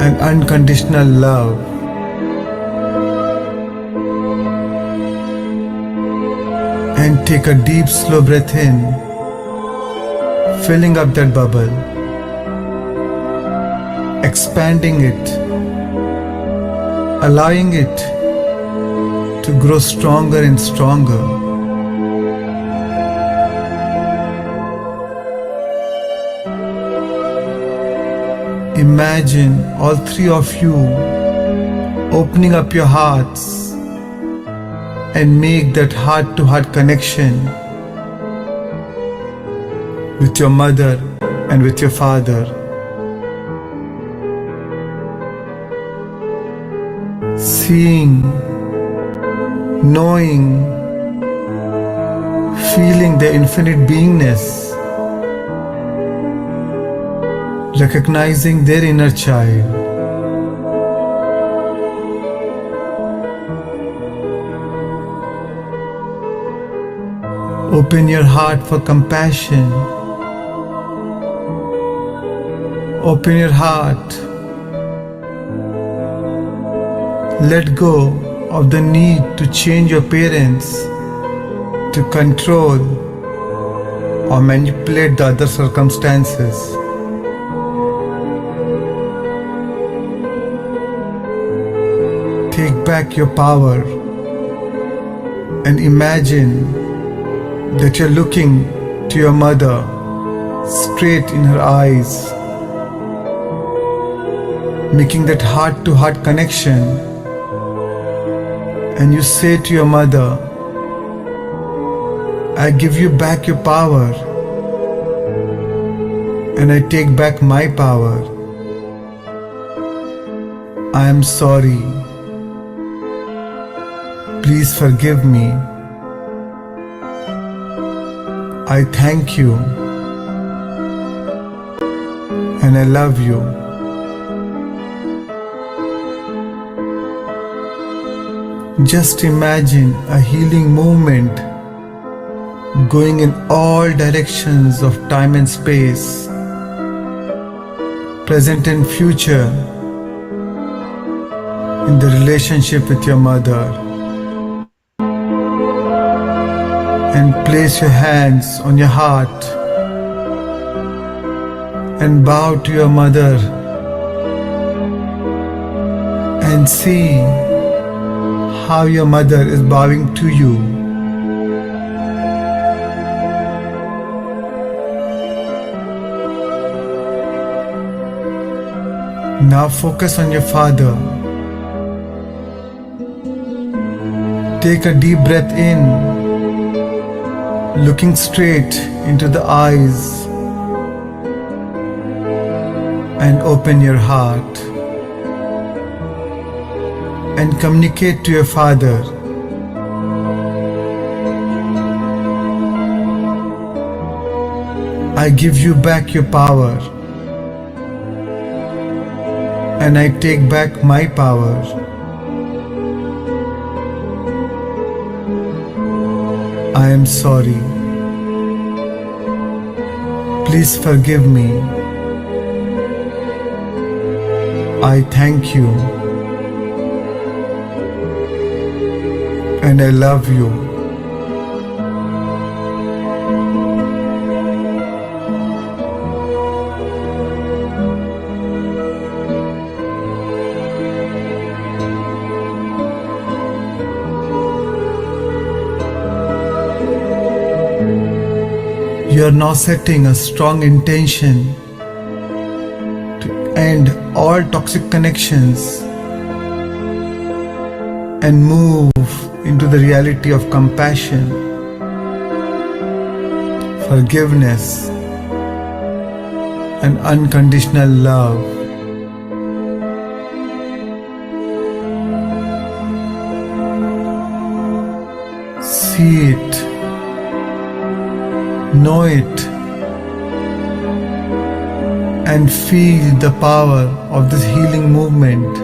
and unconditional love. And take a deep, slow breath in, filling up that bubble, expanding it, allowing it to grow stronger and stronger. Imagine all three of you opening up your hearts and make that heart-to-heart connection with your mother and with your father. Seeing, knowing, feeling their infinite beingness, recognizing their inner child. Open your heart for compassion. Open your heart. Let go of the need to change your parents, to control or manipulate the other circumstances. Take back your power and imagine that you're looking to your mother straight in her eyes, making that heart-to-heart connection, and you say to your mother, I give you back your power and I take back my power. I am sorry. Please forgive me. I thank you and I love you. Just imagine a healing movement going in all directions of time and space, present and future, in the relationship with your mother. and place your hands on your heart and bow to your mother and see how your mother is bowing to you. Now focus on your father. Take a deep breath in, looking straight into the eyes, and open your heart and communicate to your father. I give you back your power, and I take back my power. I am sorry. Please forgive me. I thank you. And I love you. You are now setting a strong intention to end all toxic connections and move into the reality of compassion, forgiveness, and unconditional love. See it, know it, and feel the power of this healing movement.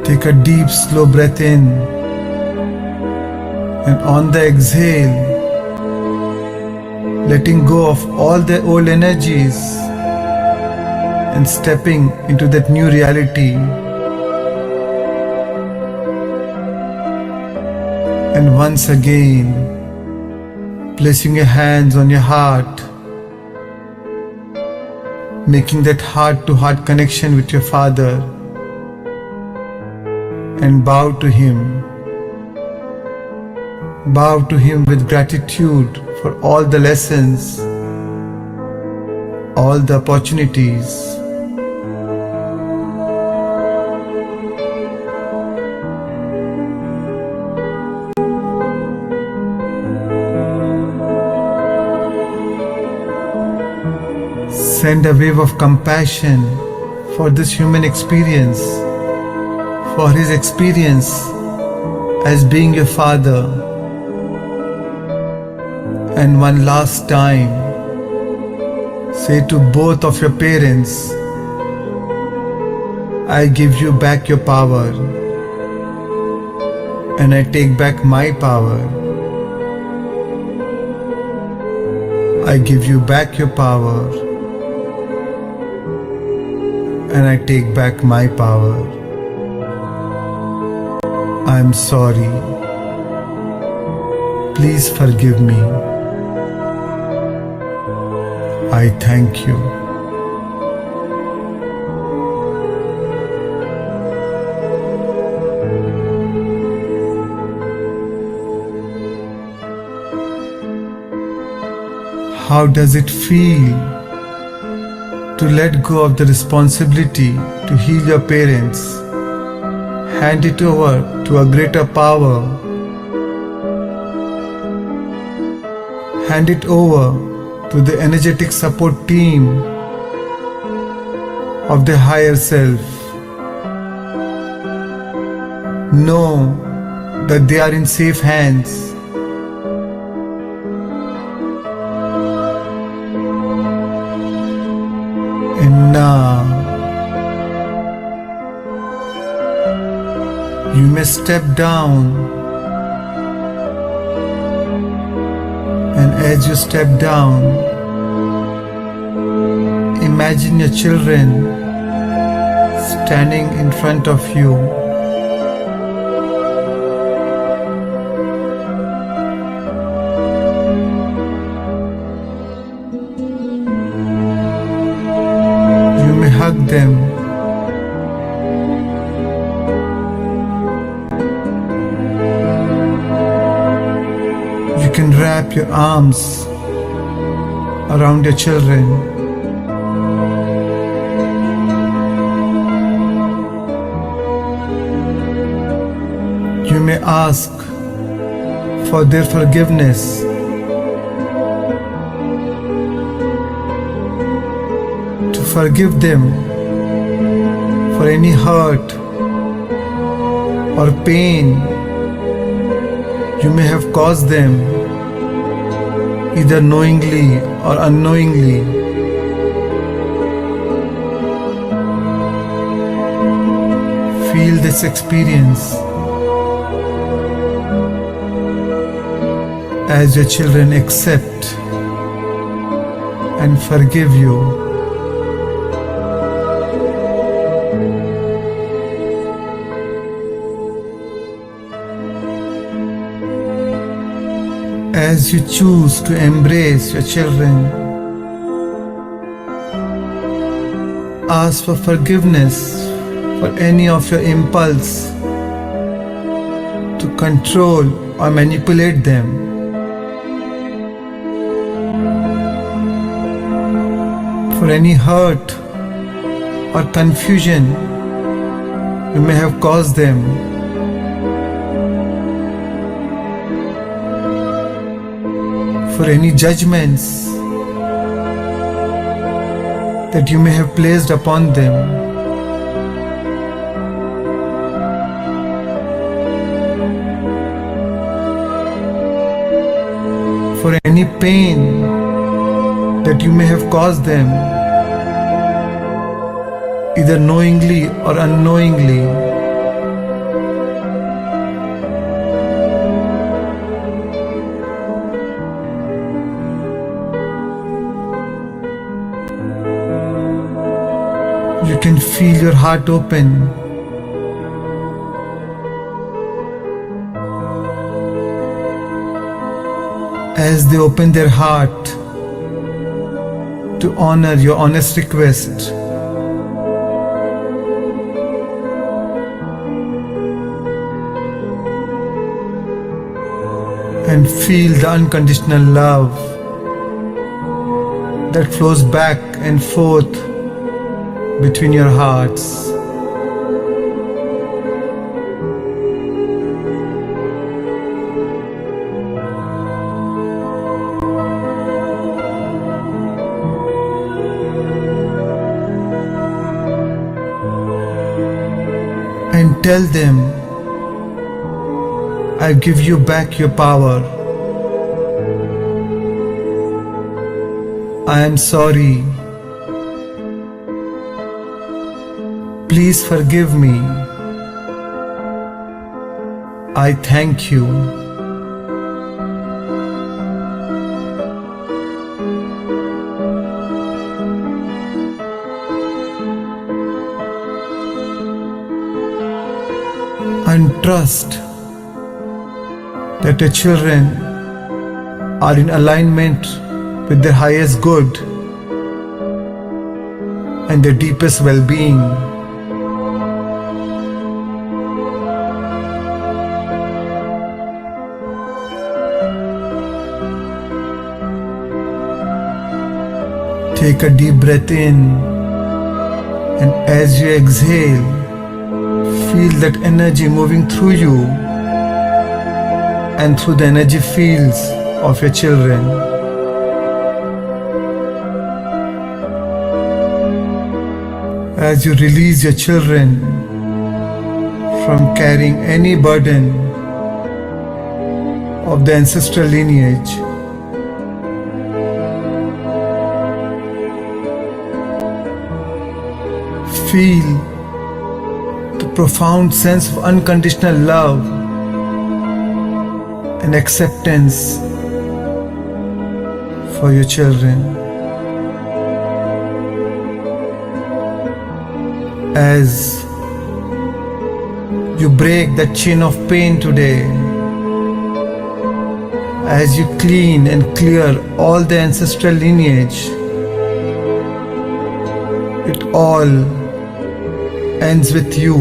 Take a deep, slow breath in, and on the exhale, letting go of all the old energies and stepping into that new reality. And once again, placing your hands on your heart, making that heart-to-heart connection with your father, and bow to him. Bow to him with gratitude for all the lessons, all the opportunities. Send a wave of compassion for this human experience, for his experience as being your father. And one last time, say to both of your parents, I give you back your power, and I take back my power. I give you back your power, and I take back my power. I'm sorry. Please forgive me. I thank you. How does it feel to let go of the responsibility to heal your parents? Hand it over to a greater power. Hand it over to the energetic support team of the higher self. Know that they are in safe hands. And now you may step down, and as you step down, imagine your children standing in front of you. You may hug them. You can wrap your arms around your children. You may ask for their forgiveness. To forgive them for any hurt or pain you may have caused them, either knowingly or unknowingly. Feel this experience as your children accept and forgive you. As you choose to embrace your children, ask for forgiveness for any of your impulse to control or manipulate them. For any hurt or confusion you may have caused them. For any judgments that you may have placed upon them. For any pain that you may have caused them, either knowingly or unknowingly. You can feel your heart open. As they open their heart to honor your honest request. And feel the unconditional love that flows back and forth between your hearts. And tell them, I give you back your power. I am sorry. Please forgive me. I thank you. And trust that your children are in alignment with their highest good and their deepest well-being. Take a deep breath in, and as you exhale, feel that energy moving through you and through the energy fields of your children. As you release your children from carrying any burden of the ancestral lineage, feel the profound sense of unconditional love and acceptance for your children. As you break the chain of pain today, as you clean and clear all the ancestral lineage, it all ends with you.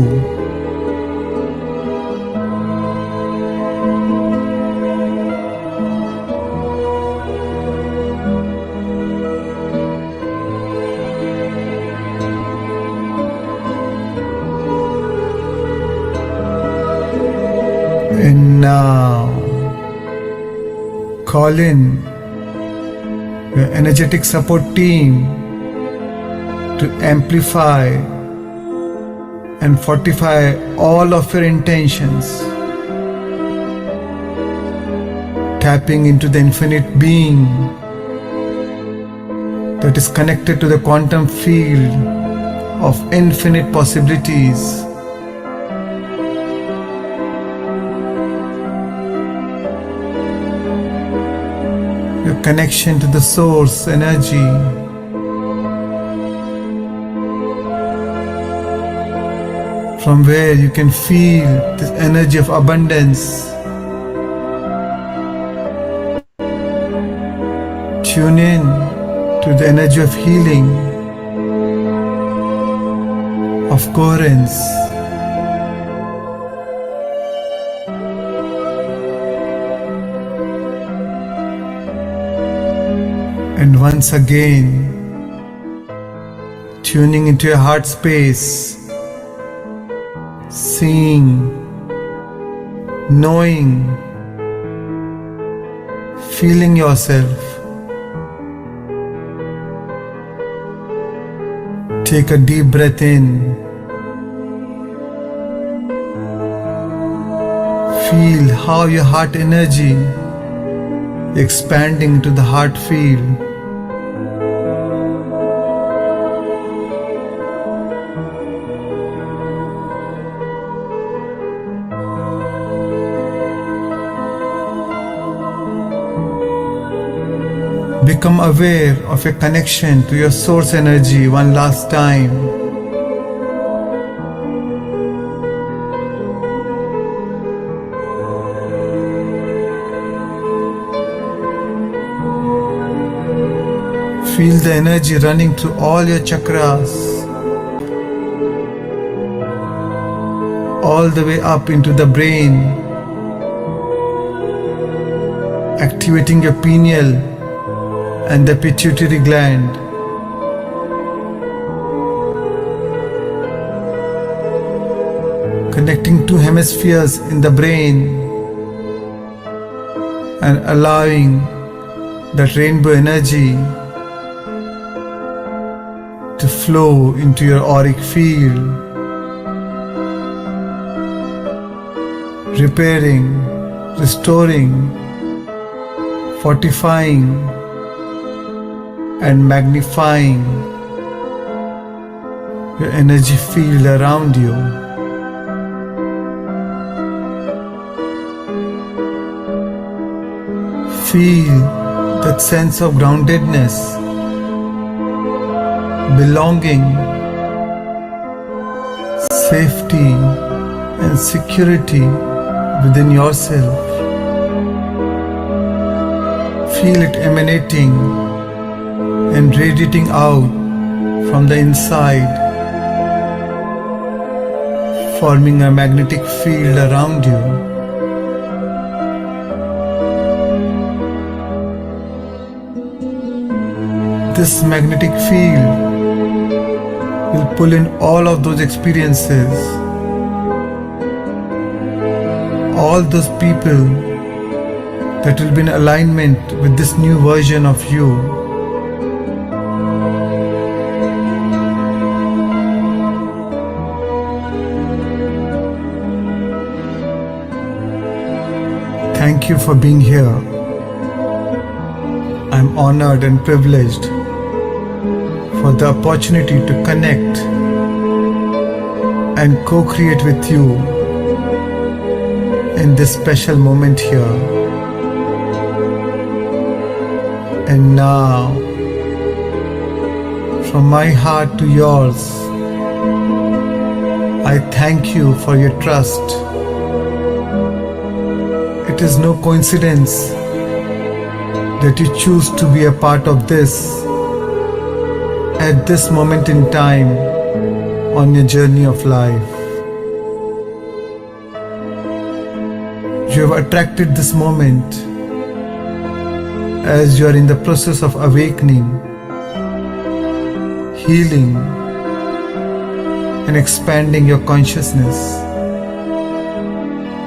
And now, call in your energetic support team to amplify and fortify all of your intentions, tapping into the infinite being that is connected to the quantum field of infinite possibilities. Your connection to the source energy, from where you can feel this energy of abundance. Tune in to the energy of healing, of coherence. And once again, tuning into your heart space, seeing, knowing, feeling yourself. Take a deep breath in. Feel how your heart energy expanding into the heart field. Become aware of your connection to your source energy one last time. Feel the energy running through all your chakras, all the way up into the brain, activating your pineal and the pituitary gland. Connecting two hemispheres in the brain and allowing that rainbow energy to flow into your auric field, repairing, restoring, fortifying, and magnifying your energy field around you. Feel that sense of groundedness, belonging, safety, and security within yourself. Feel it emanating and radiating out from the inside, forming a magnetic field around you. This magnetic field will pull in all of those experiences, all those people that will be in alignment with this new version of you. Thank you for being here. I'm honored and privileged for the opportunity to connect and co-create with you in this special moment here. And now, from my heart to yours, I thank you for your trust. It is no coincidence that you choose to be a part of this at this moment in time on your journey of life. You have attracted this moment as you are in the process of awakening, healing, and expanding your consciousness.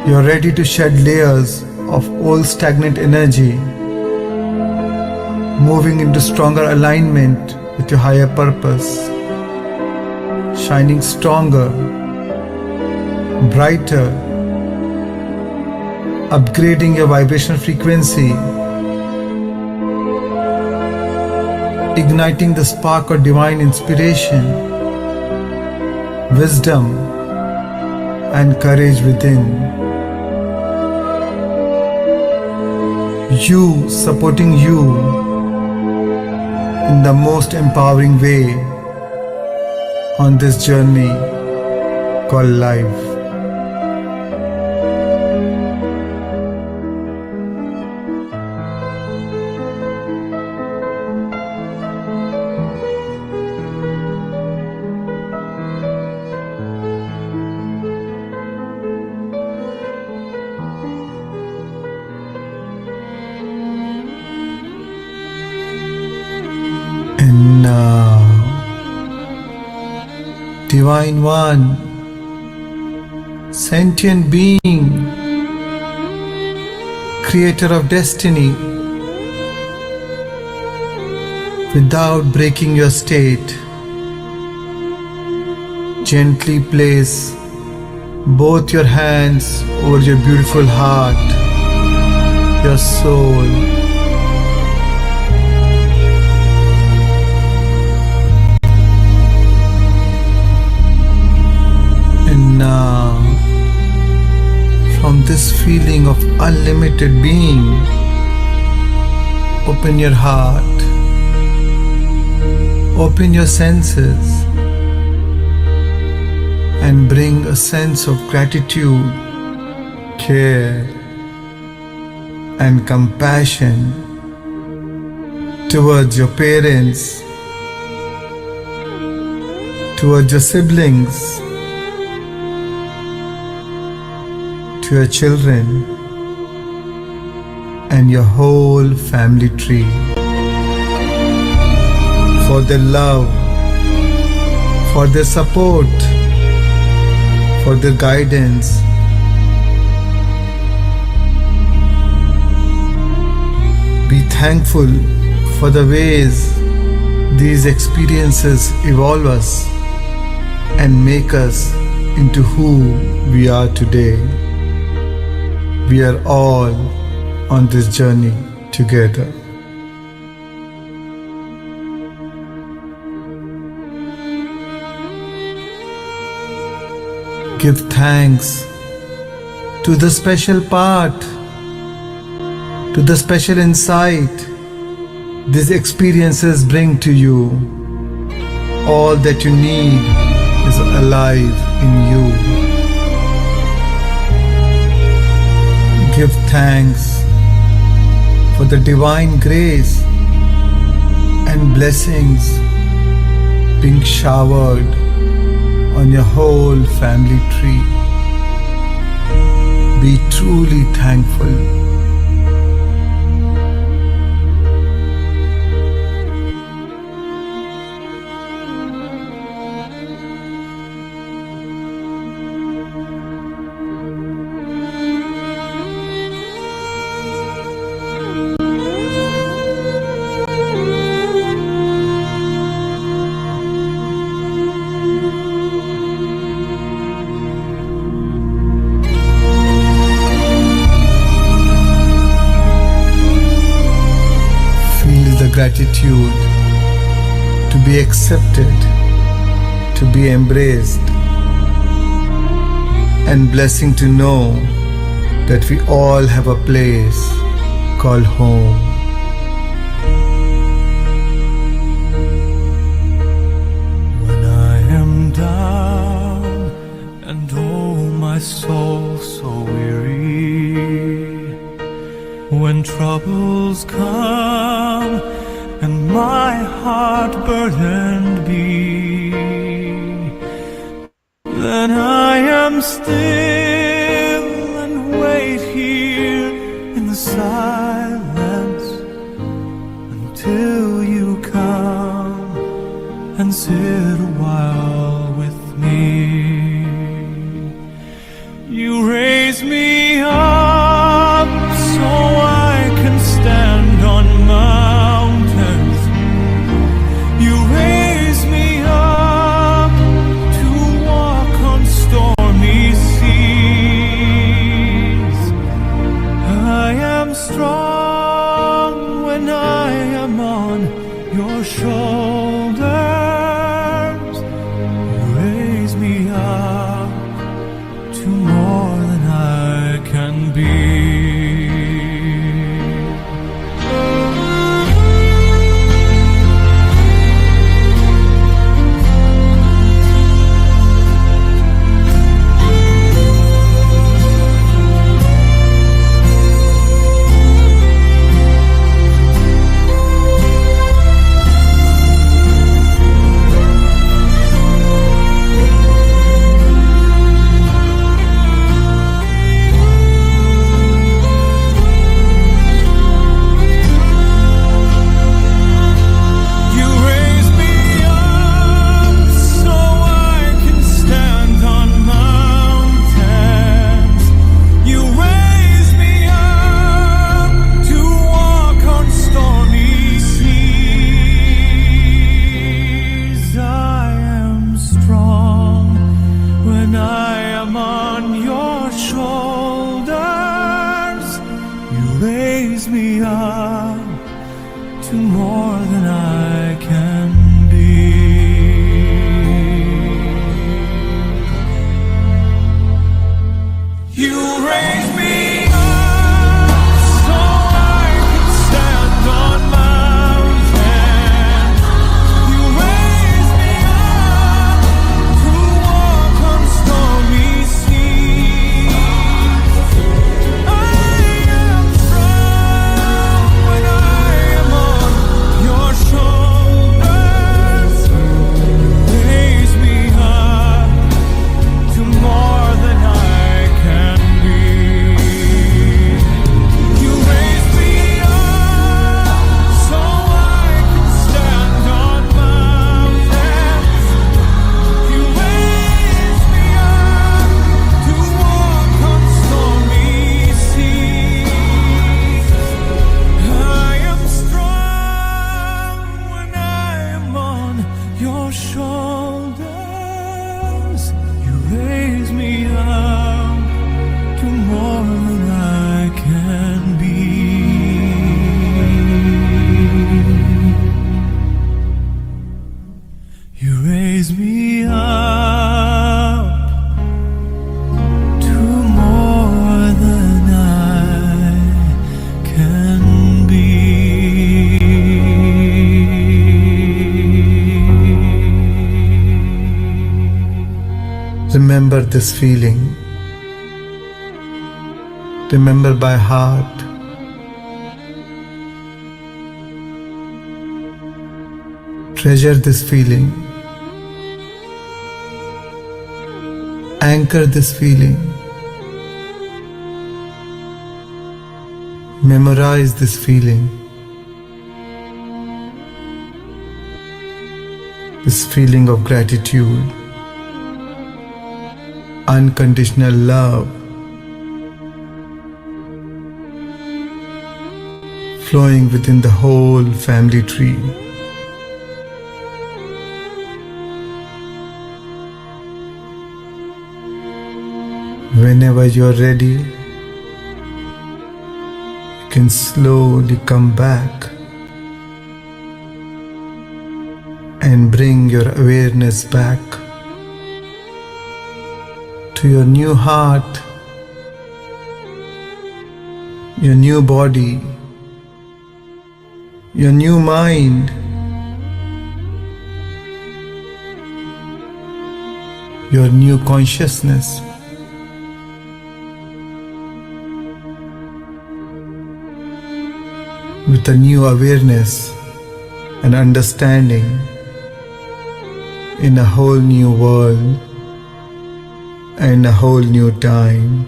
You are ready to shed layers of old stagnant energy, moving into stronger alignment with your higher purpose, shining stronger, brighter, upgrading your vibrational frequency, igniting the spark of divine inspiration, wisdom, and courage within. You supporting you in the most empowering way on this journey called life. And now, Divine One, sentient being, creator of destiny, without breaking your state, gently place both your hands over your beautiful heart, your soul. And now, from this feeling of unlimited being, open your heart, open your senses, and bring a sense of gratitude, care, and compassion towards your parents, towards your siblings, to your children, and your whole family tree, for their love, for their support, for their guidance. Be thankful for the ways these experiences evolve us and make us into who we are today. We are all on this journey together. Give thanks to the special part, to the special insight these experiences bring to you. All that you need is alive in you. Give thanks for the divine grace and blessings being showered on your whole family tree. Be truly thankful. Gratitude to be accepted, to be embraced, and blessing to know that we all have a place called home. When I am down heart burdened be, then I am still and wait here in the silence until you come and sit a while with me. You raise me up so I can stand on mountains. You raise me up to walk on stormy seas. I am strong when I am on your shoulders. You raise me up to more than I can be. Raise me up to more than I can be. You raise me up so I can stand on mountains. You raise me up to walk on stormy seas. I am strong when I am on your shoulders. Raise me up to more than I can be. You raise me up so I can stand on mountains. You raise me up to walk on stormy seas. I am strong when I am on your shoulders. You raise me up to more than I can be. You raise me up to more than I can be. Remember this feeling. Remember by heart. Treasure this feeling. Anchor this feeling. Memorize this feeling. This feeling of gratitude, unconditional love, flowing within the whole family tree. Whenever you're ready, you can slowly come back and bring your awareness back to your new heart, your new body, your new mind, your new consciousness. With a new awareness and understanding in a whole new world and a whole new time.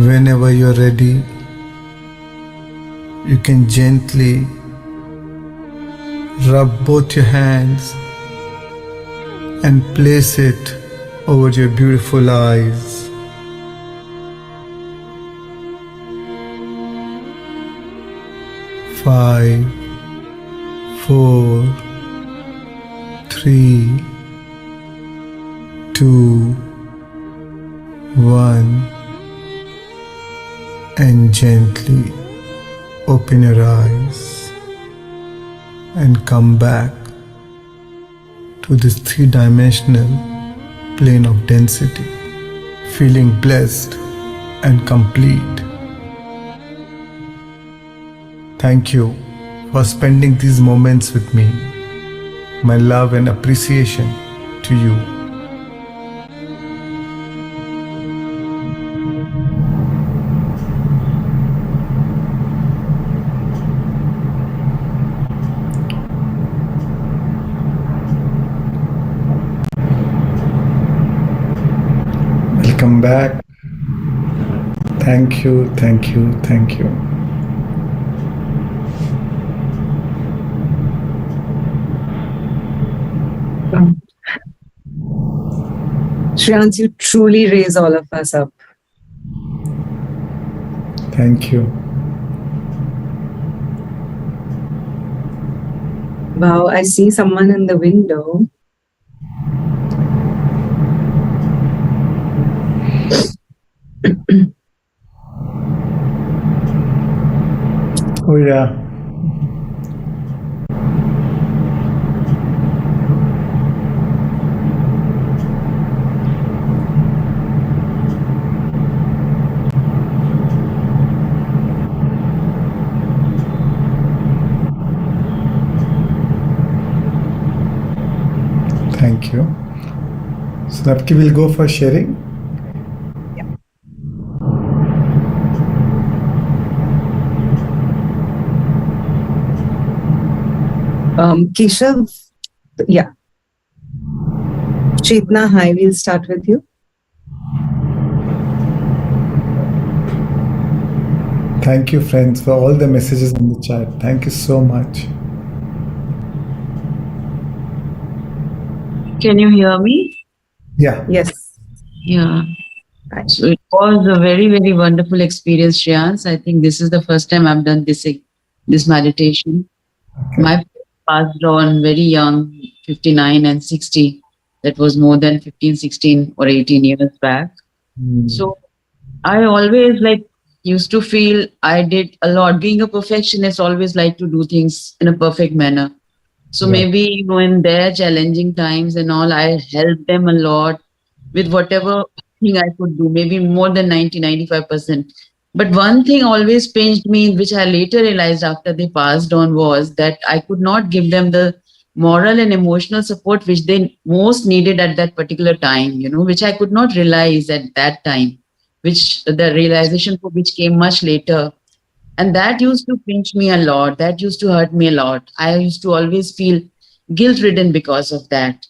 Whenever you're ready, you can gently rub both your hands and place it over your beautiful eyes. 5, 4, 3, 2, 1, and gently open your eyes and come back to this three-dimensional plane of density, feeling blessed and complete. Thank you for spending these moments with me. My love and appreciation to you. Welcome back. Thank you, thank you, thank you. Shreans, you truly raise all of us up. Thank you. Wow, I see someone in the window. Oh yeah. Thank you. So Napki will go for sharing. Keshav, yeah. Chetna, hi, we'll start with you. Thank you, friends, for all the messages in the chat. Thank you so much. Can you hear me? Yeah. Yes. Yeah. So it was a very, very wonderful experience, Shreans. I think this is the first time I've done this meditation. Okay. My passed on very young, 59 and 60. That was more than 15, 16 or 18 years back. So I always used to feel I did a lot. Being a perfectionist, always like to do things in a perfect manner. So Right. maybe in their challenging times and all, I helped them a lot with whatever thing I could do, maybe more than 90-95%. But one thing always pinched me, which I later realized after they passed on, was that I could not give them the moral and emotional support which they most needed at that particular time, which I could not realize at that time, which the realization for which came much later. And that used to pinch me a lot. That used to hurt me a lot. I used to always feel guilt ridden because of that.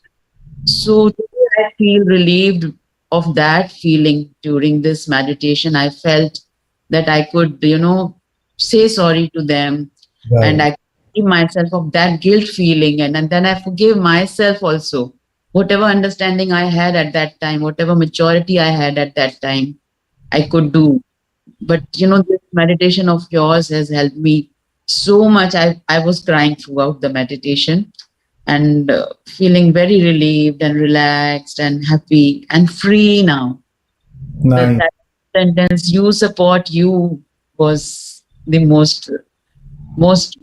So today I feel relieved of that feeling during this meditation. I felt that I could, say sorry to them, and Right. I forgive myself of that guilt feeling. And then I forgive myself also. Whatever understanding I had at that time, whatever maturity I had at that time, I could do. But this meditation of yours has helped me so much. I was crying throughout the meditation and feeling very relieved and relaxed and happy and free now. Nice. That sentence, you support you, was the most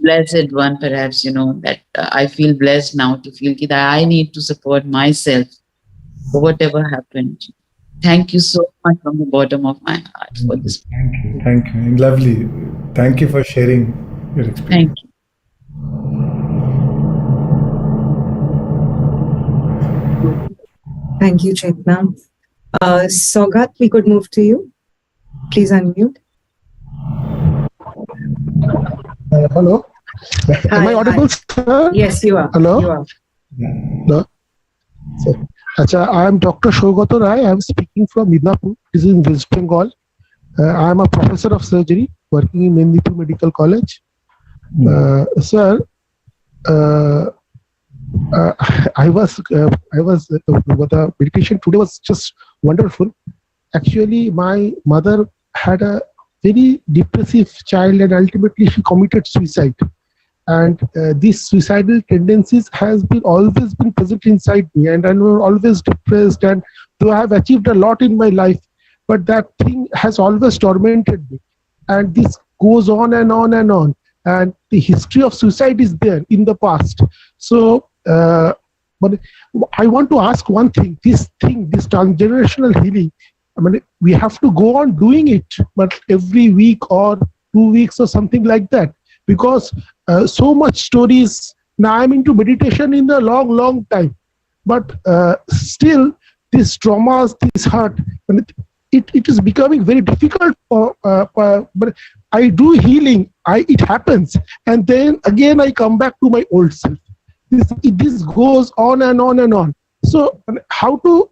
blessed one, perhaps, that I feel blessed now to feel that I need to support myself for whatever happened. Thank you so much from the bottom of my heart for this. Thank you. Thank you. Lovely. Thank you for sharing your experience. Thank you. Thank you, Chetna. Sogat, we could move to you. Please unmute. Hello. Am I audible, sir? Yes, you are. Hello? You are. No. Sir. Acha, I am Dr. Shogato Rai. I am speaking from Midnapur. This is in West Bengal. I am a professor of surgery working in Mendipur Medical College. Sir, I was the meditation today was just wonderful. Actually, my mother had a very depressive child, and ultimately she committed suicide. And these suicidal tendencies has been always been present inside me, and I'm always depressed. And though I have achieved a lot in my life, but that thing has always tormented me. And this goes on and on and on. And the history of suicide is there in the past. So, but I want to ask one thing. This transgenerational healing, I mean, we have to go on doing it, but every week or 2 weeks or something like that, because so much stories. Now I'm into meditation in a long time, but still these traumas, this hurt, it is becoming very difficult for. But I do healing, it happens, and then again I come back to my old self. This goes on and on and on. So how to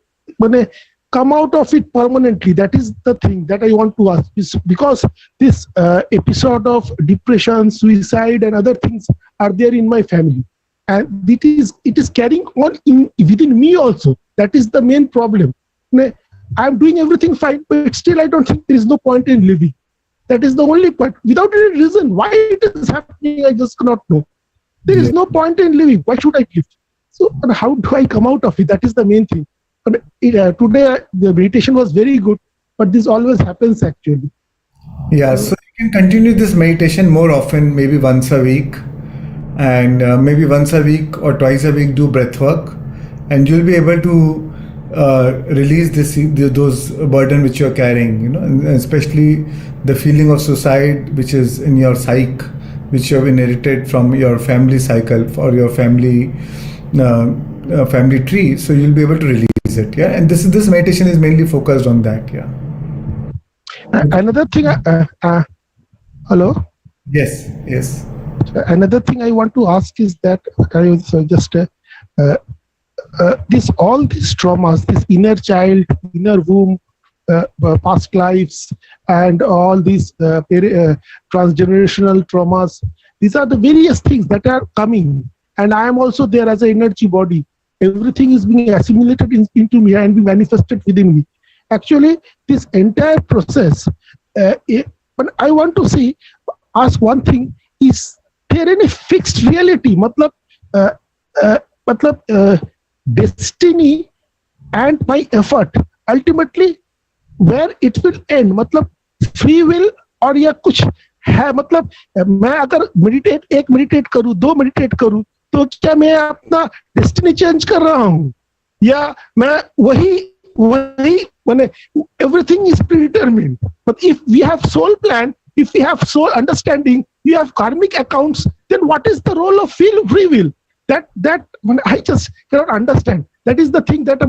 come out of it permanently? That is the thing that I want to ask. Because this episode of depression, suicide, and other things are there in my family, and it is carrying on within me also. That is the main problem. I'm doing everything fine, but still I don't think there is no point in living. That is the only point. Without any reason why it is happening, I just cannot know. There is no point in living. Why should I live? So how do I come out of it? That is the main thing. Today the meditation was very good, but this always happens actually. Yeah, so you can continue this meditation more often, maybe once a week, and maybe once a week or twice a week do breath work, and you'll be able to release those burden which you're carrying, and especially the feeling of suicide which is in your psyche, which you have inherited from your family cycle or your family tree. So you'll be able to release it. Yeah, and this meditation is mainly focused on that. Yeah. Another thing. Hello. Yes. Another thing I want to ask is that all these traumas, this inner child, inner womb, past lives, and all these transgenerational traumas, these are the various things that are coming, and I am also there as an energy body. Everything is being assimilated into me and being manifested within me. Actually, this entire process, but I want to ask one thing: is there any fixed reality? Destiny and my effort, ultimately where it will end, free will और या कुछ है, मैं अगर एक meditate करूँ, 2 meditate करूँ, तो क्या मैं अपना डेस्टिनी चेंज कर रहा हूँ, या मैं वही everything is predetermined. But if we have soul plan, if we have soul understanding, we have karmic accounts, then what is the role of free will? That I just cannot understand. That is the thing that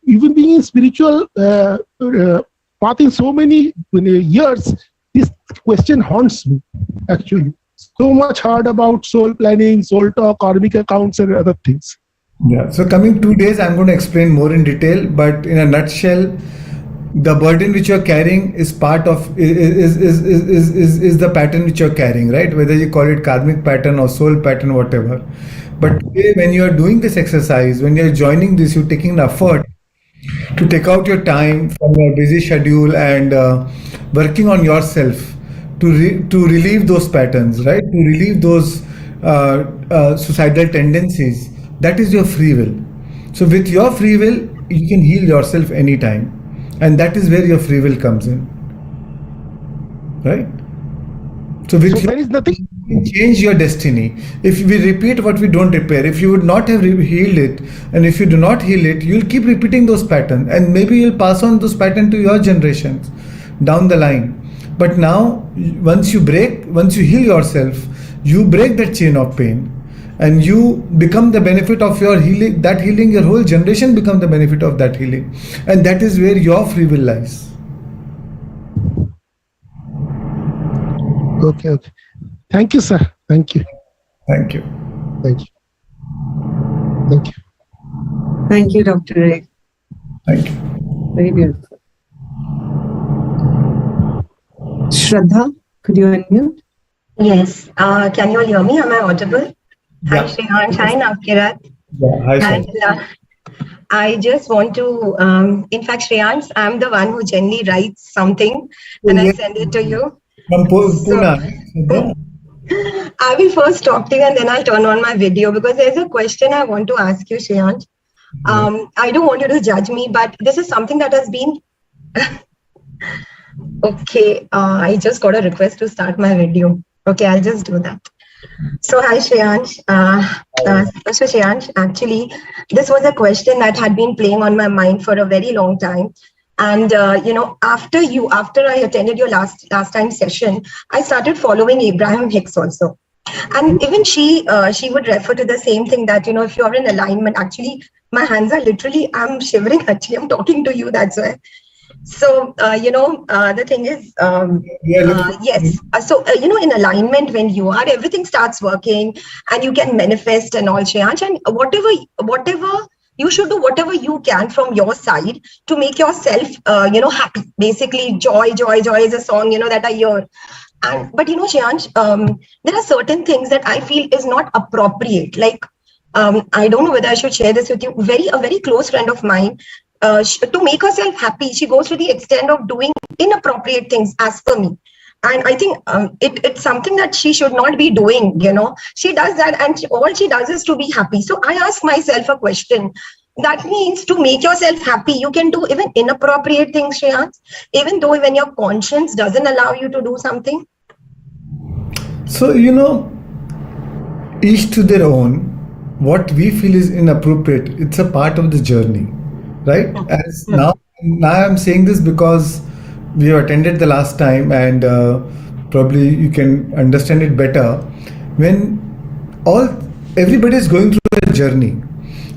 even being in spiritual path in so many years, this question haunts me actually. So much hard about soul planning, soul talk, karmic accounts, and other things. Yeah. So coming 2 days, I'm going to explain more in detail. But in a nutshell, the burden which you're carrying is part of is the pattern which you're carrying, right? Whether you call it karmic pattern or soul pattern, whatever. But today, when you are doing this exercise, when you're joining this, you're taking the effort to take out your time from your busy schedule and working on yourself to relieve those patterns, right? To relieve those suicidal tendencies. That is your free will. So with your free will, you can heal yourself anytime. And that is where your free will comes in, right? So there is nothing. Change your destiny. If we repeat what we don't repair, if you would not have healed it, and if you do not heal it, you'll keep repeating those patterns, and maybe you'll pass on those patterns to your generations down the line. But now, once you heal yourself, you break that chain of pain, and you become the benefit of your healing. That healing, your whole generation become the benefit of that healing, and that is where your free will lies. Okay. Thank you, sir. Thank you. Thank you. Thank you. Thank you. Thank you, Dr. Ray. Thank you. Very beautiful. Shraddha, could you unmute? Yes. Can you all hear me? Am I audible? Hi, Yeah. Shreyansh. Hi, Navkirat. Yeah. Hi, sir. And I just want to, in fact, Shreyansh, I'm the one who generally writes something and I send it to you. From Pune. So, I will first talk to you and then I'll turn on my video because there's a question I want to ask you, Shreyansh. I don't want you to judge me, but this is something that has been. Okay, I just got a request to start my video. Okay, I'll just do that. So, hi, Shreyansh. So, Shreyansh, actually, this was a question that had been playing on my mind for a very long time. And, after I attended your last time session, I started following Abraham Hicks also. And even she would refer to the same thing that, if you're in alignment, actually, my hands are literally, I'm shivering, actually, I'm talking to you, that's why. So, the thing is, yes. So, in alignment, when you are, everything starts working and you can manifest and all, Shreyansh, and whatever you should do, whatever you can from your side to make yourself, happy. Basically, joy is a song, that I hear. But, Shreyansh, there are certain things that I feel is not appropriate. Like, I don't know whether I should share this with you. A very close friend of mine, to make herself happy, she goes to the extent of doing inappropriate things as per me. And I think it's something that she should not be doing, She does that and all she does is to be happy. So I ask myself a question. That means to make yourself happy, you can do even inappropriate things, Shreyansh, even though when your conscience doesn't allow you to do something. So, each to their own. What we feel is inappropriate, it's a part of the journey, right? As now I'm saying this because we have attended the last time and probably you can understand it better. When everybody is going through a journey,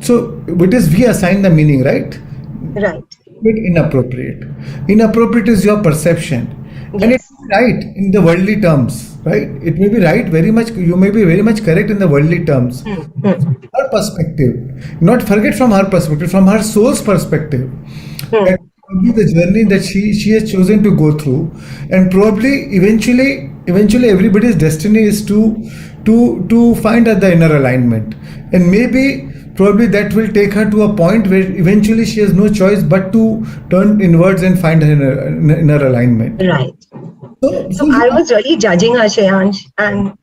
so it is we assign the meaning, right? Right. Inappropriate is your perception. Yes. And it's right in the worldly terms, right? It may be right very much, you may be very much correct in the worldly terms. Her perspective, not forget from her perspective, from her soul's perspective. And probably the journey that she has chosen to go through, and probably eventually everybody's destiny is to find at the inner alignment. And maybe probably that will take her to a point where eventually she has no choice but to turn inwards and find her inner alignment. Right. So I was really judging her, Shreyansh, and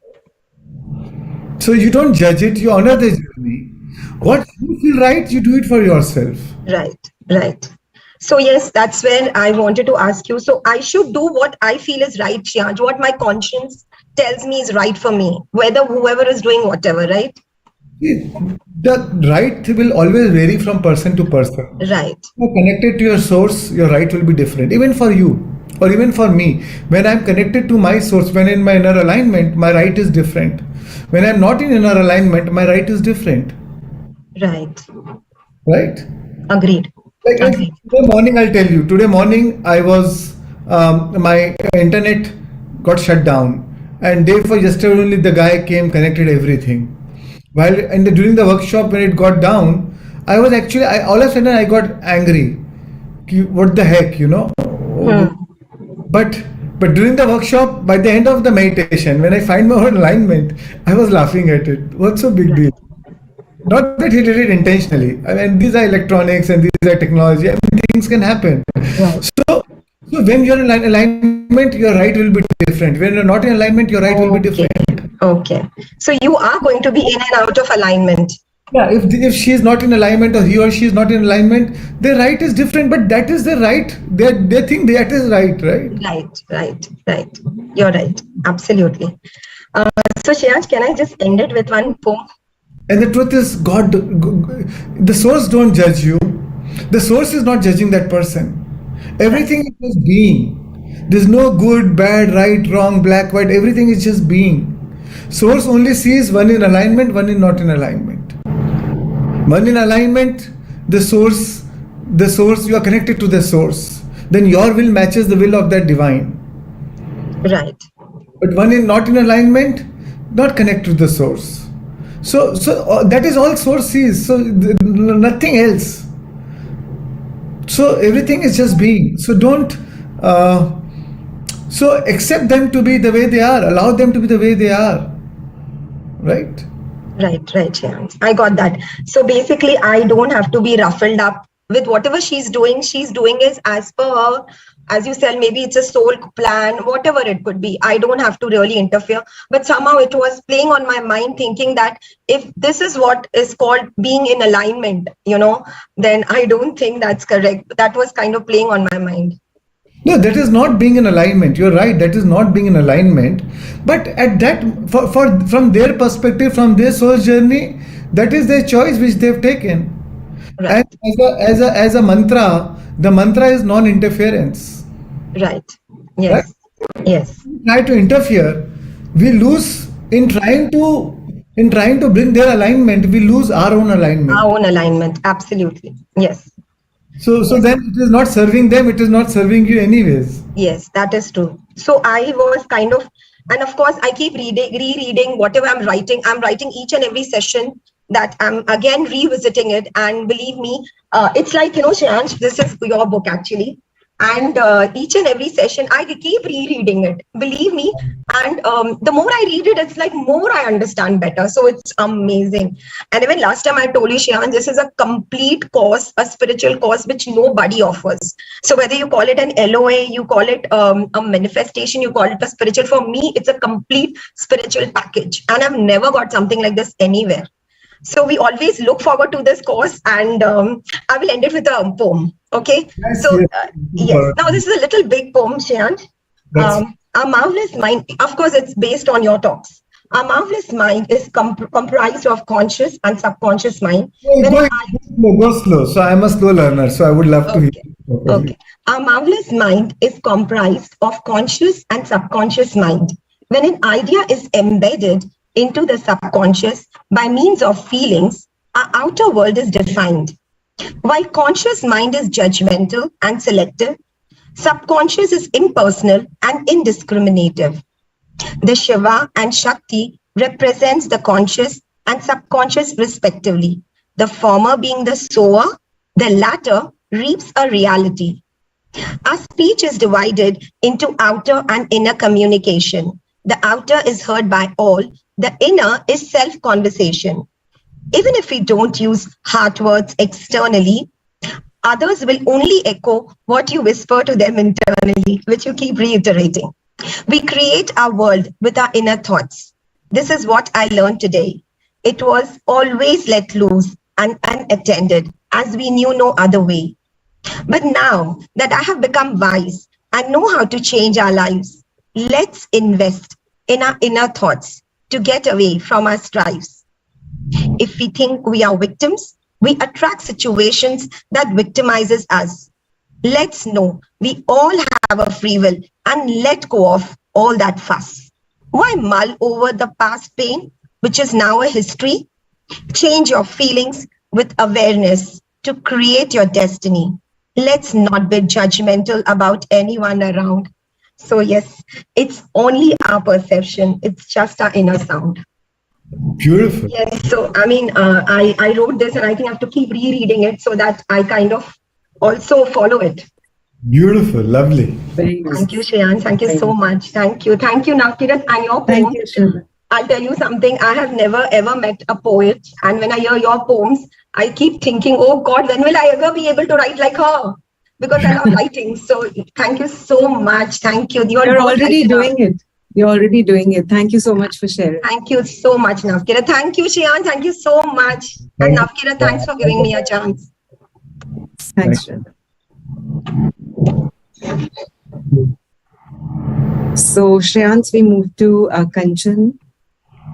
so you don't judge it, you honor the journey. What you feel right, you do it for yourself. Right. So yes, that's where I wanted to ask you. So I should do what I feel is right, Shreyansh, what my conscience tells me is right for me, whether whoever is doing whatever, right? The right will always vary from person to person. Right. You're connected to your source, your right will be different. Even for you, or even for me, when I'm connected to my source, when in my inner alignment, my right is different. When I'm not in inner alignment, my right is different. Right? Agreed. Like today morning, I'll tell you. Today morning, I was my internet got shut down, and day before yesterday only the guy came, connected everything. While during the workshop when it got down, I was actually all of a sudden I got angry. What the heck, But during the workshop, by the end of the meditation, when I find my own alignment, I was laughing at it. What's so big deal? Not that he did it intentionally. I mean, these are electronics and these are technology. I mean, things can happen. Right. So when you're in alignment, your right will be different. When you're not in alignment, your right will be different. Okay. So you are going to be in and out of alignment. Yeah, if she is not in alignment or he or she is not in alignment, their right is different, but that is their right. They think that is right? Right. You're right. Absolutely. So Shreyansh, can I just end it with one poem? And the truth is, God, the source don't judge you. The source is not judging that person. Everything is just being. There's no good, bad, right, wrong, black, white. Everything is just being. Source only sees one in alignment, one is not in alignment. One in alignment, the source, you are connected to the source. Then your will matches the will of that divine. Right. but one is not in alignment, not connect to the source. So that is all source sees. So nothing else. So everything is just being. So don't. So accept them to be the way they are. Allow them to be the way they are. Right. Right, yeah. I got that. So basically, I don't have to be ruffled up with whatever she's doing. She's doing is as per her, as you said, maybe it's a soul plan, whatever it could be. I don't have to really interfere. But somehow it was playing on my mind, thinking that if this is what is called being in alignment, then I don't think that's correct. That was kind of playing on my mind. No, that is not being in alignment. You're right. That is not being in alignment. But at that, from their perspective, from their soul journey, that is their choice which they've taken. Right. And as a mantra, the mantra is non-interference. Right. Yes. Right? Yes. Try to interfere, we lose in trying to bring their alignment. We lose our own alignment. Our own alignment. Absolutely. Yes. So Yes. then it is not serving them, it is not serving you anyways. Yes, that is true. So I was kind of, and of course, I keep rereading whatever I'm writing. I'm writing each and every session that I'm again revisiting it. And believe me, it's like, Shreyansh, this is your book actually. And each and every session, I keep rereading it. Believe me. And the more I read it, it's like more I understand better. So it's amazing. And even last time I told you, Shreyansh, this is a complete course, a spiritual course, which nobody offers. So whether you call it an LOA, you call it a manifestation, you call it a spiritual, for me, it's a complete spiritual package. And I've never got something like this anywhere. So we always look forward to this course, and I will end it with a poem. Okay. Yes, So yes. yes. Now this is a little big poem, Shreyansh. A marvelous mind. Of course, it's based on your talks. A marvelous mind is comprised of conscious and subconscious mind. Go slow. So I'm a slow learner. So I would love to hear. Okay. A marvelous mind is comprised of conscious and subconscious mind. When an idea is embedded into the subconscious by means of feelings, our outer world is defined. While conscious mind is judgmental and selective, subconscious is impersonal and indiscriminative. The Shiva and Shakti represents the conscious and subconscious respectively. The former being the sower, the latter reaps a reality. Our speech is divided into outer and inner communication. The outer is heard by all. The inner is self-conversation. Even if we don't use heart words externally, others will only echo what you whisper to them internally, which you keep reiterating. We create our world with our inner thoughts. This is what I learned today. It was always let loose and unattended, as we knew no other way. But now that I have become wise and know how to change our lives, let's invest in our inner thoughts to get away from our strives. If we think we are victims, we attract situations that victimizes us. Let's know we all have a free will and let go of all that fuss. Why mull over the past pain, which is now a history? Change your feelings with awareness to create your destiny. Let's not be judgmental about anyone around. So yes, it's only our perception. It's just our inner sound. Beautiful. Yes. So, I mean, I wrote this and I think I have to keep rereading it so that I kind of also follow it. Beautiful. Lovely. Very nice. Thank you, Shreyansh. Thank you so much. Thank you. Thank you, Navkirat, and your poem. Thank you, Shreya. I'll tell you something. I have never ever met a poet. And when I hear your poems, I keep thinking, oh God, when will I ever be able to write like her? Because I love writing. So thank you so much. Thank you. You're already doing it. You're already doing it. Thank you so much for sharing. Thank you so much, Navkirat. Thank you, Shreyansh. Thank you so much. And Navkirat, thanks for giving me a chance. Thanks, Shreya. So, Shreyansh, we move to Kanchan.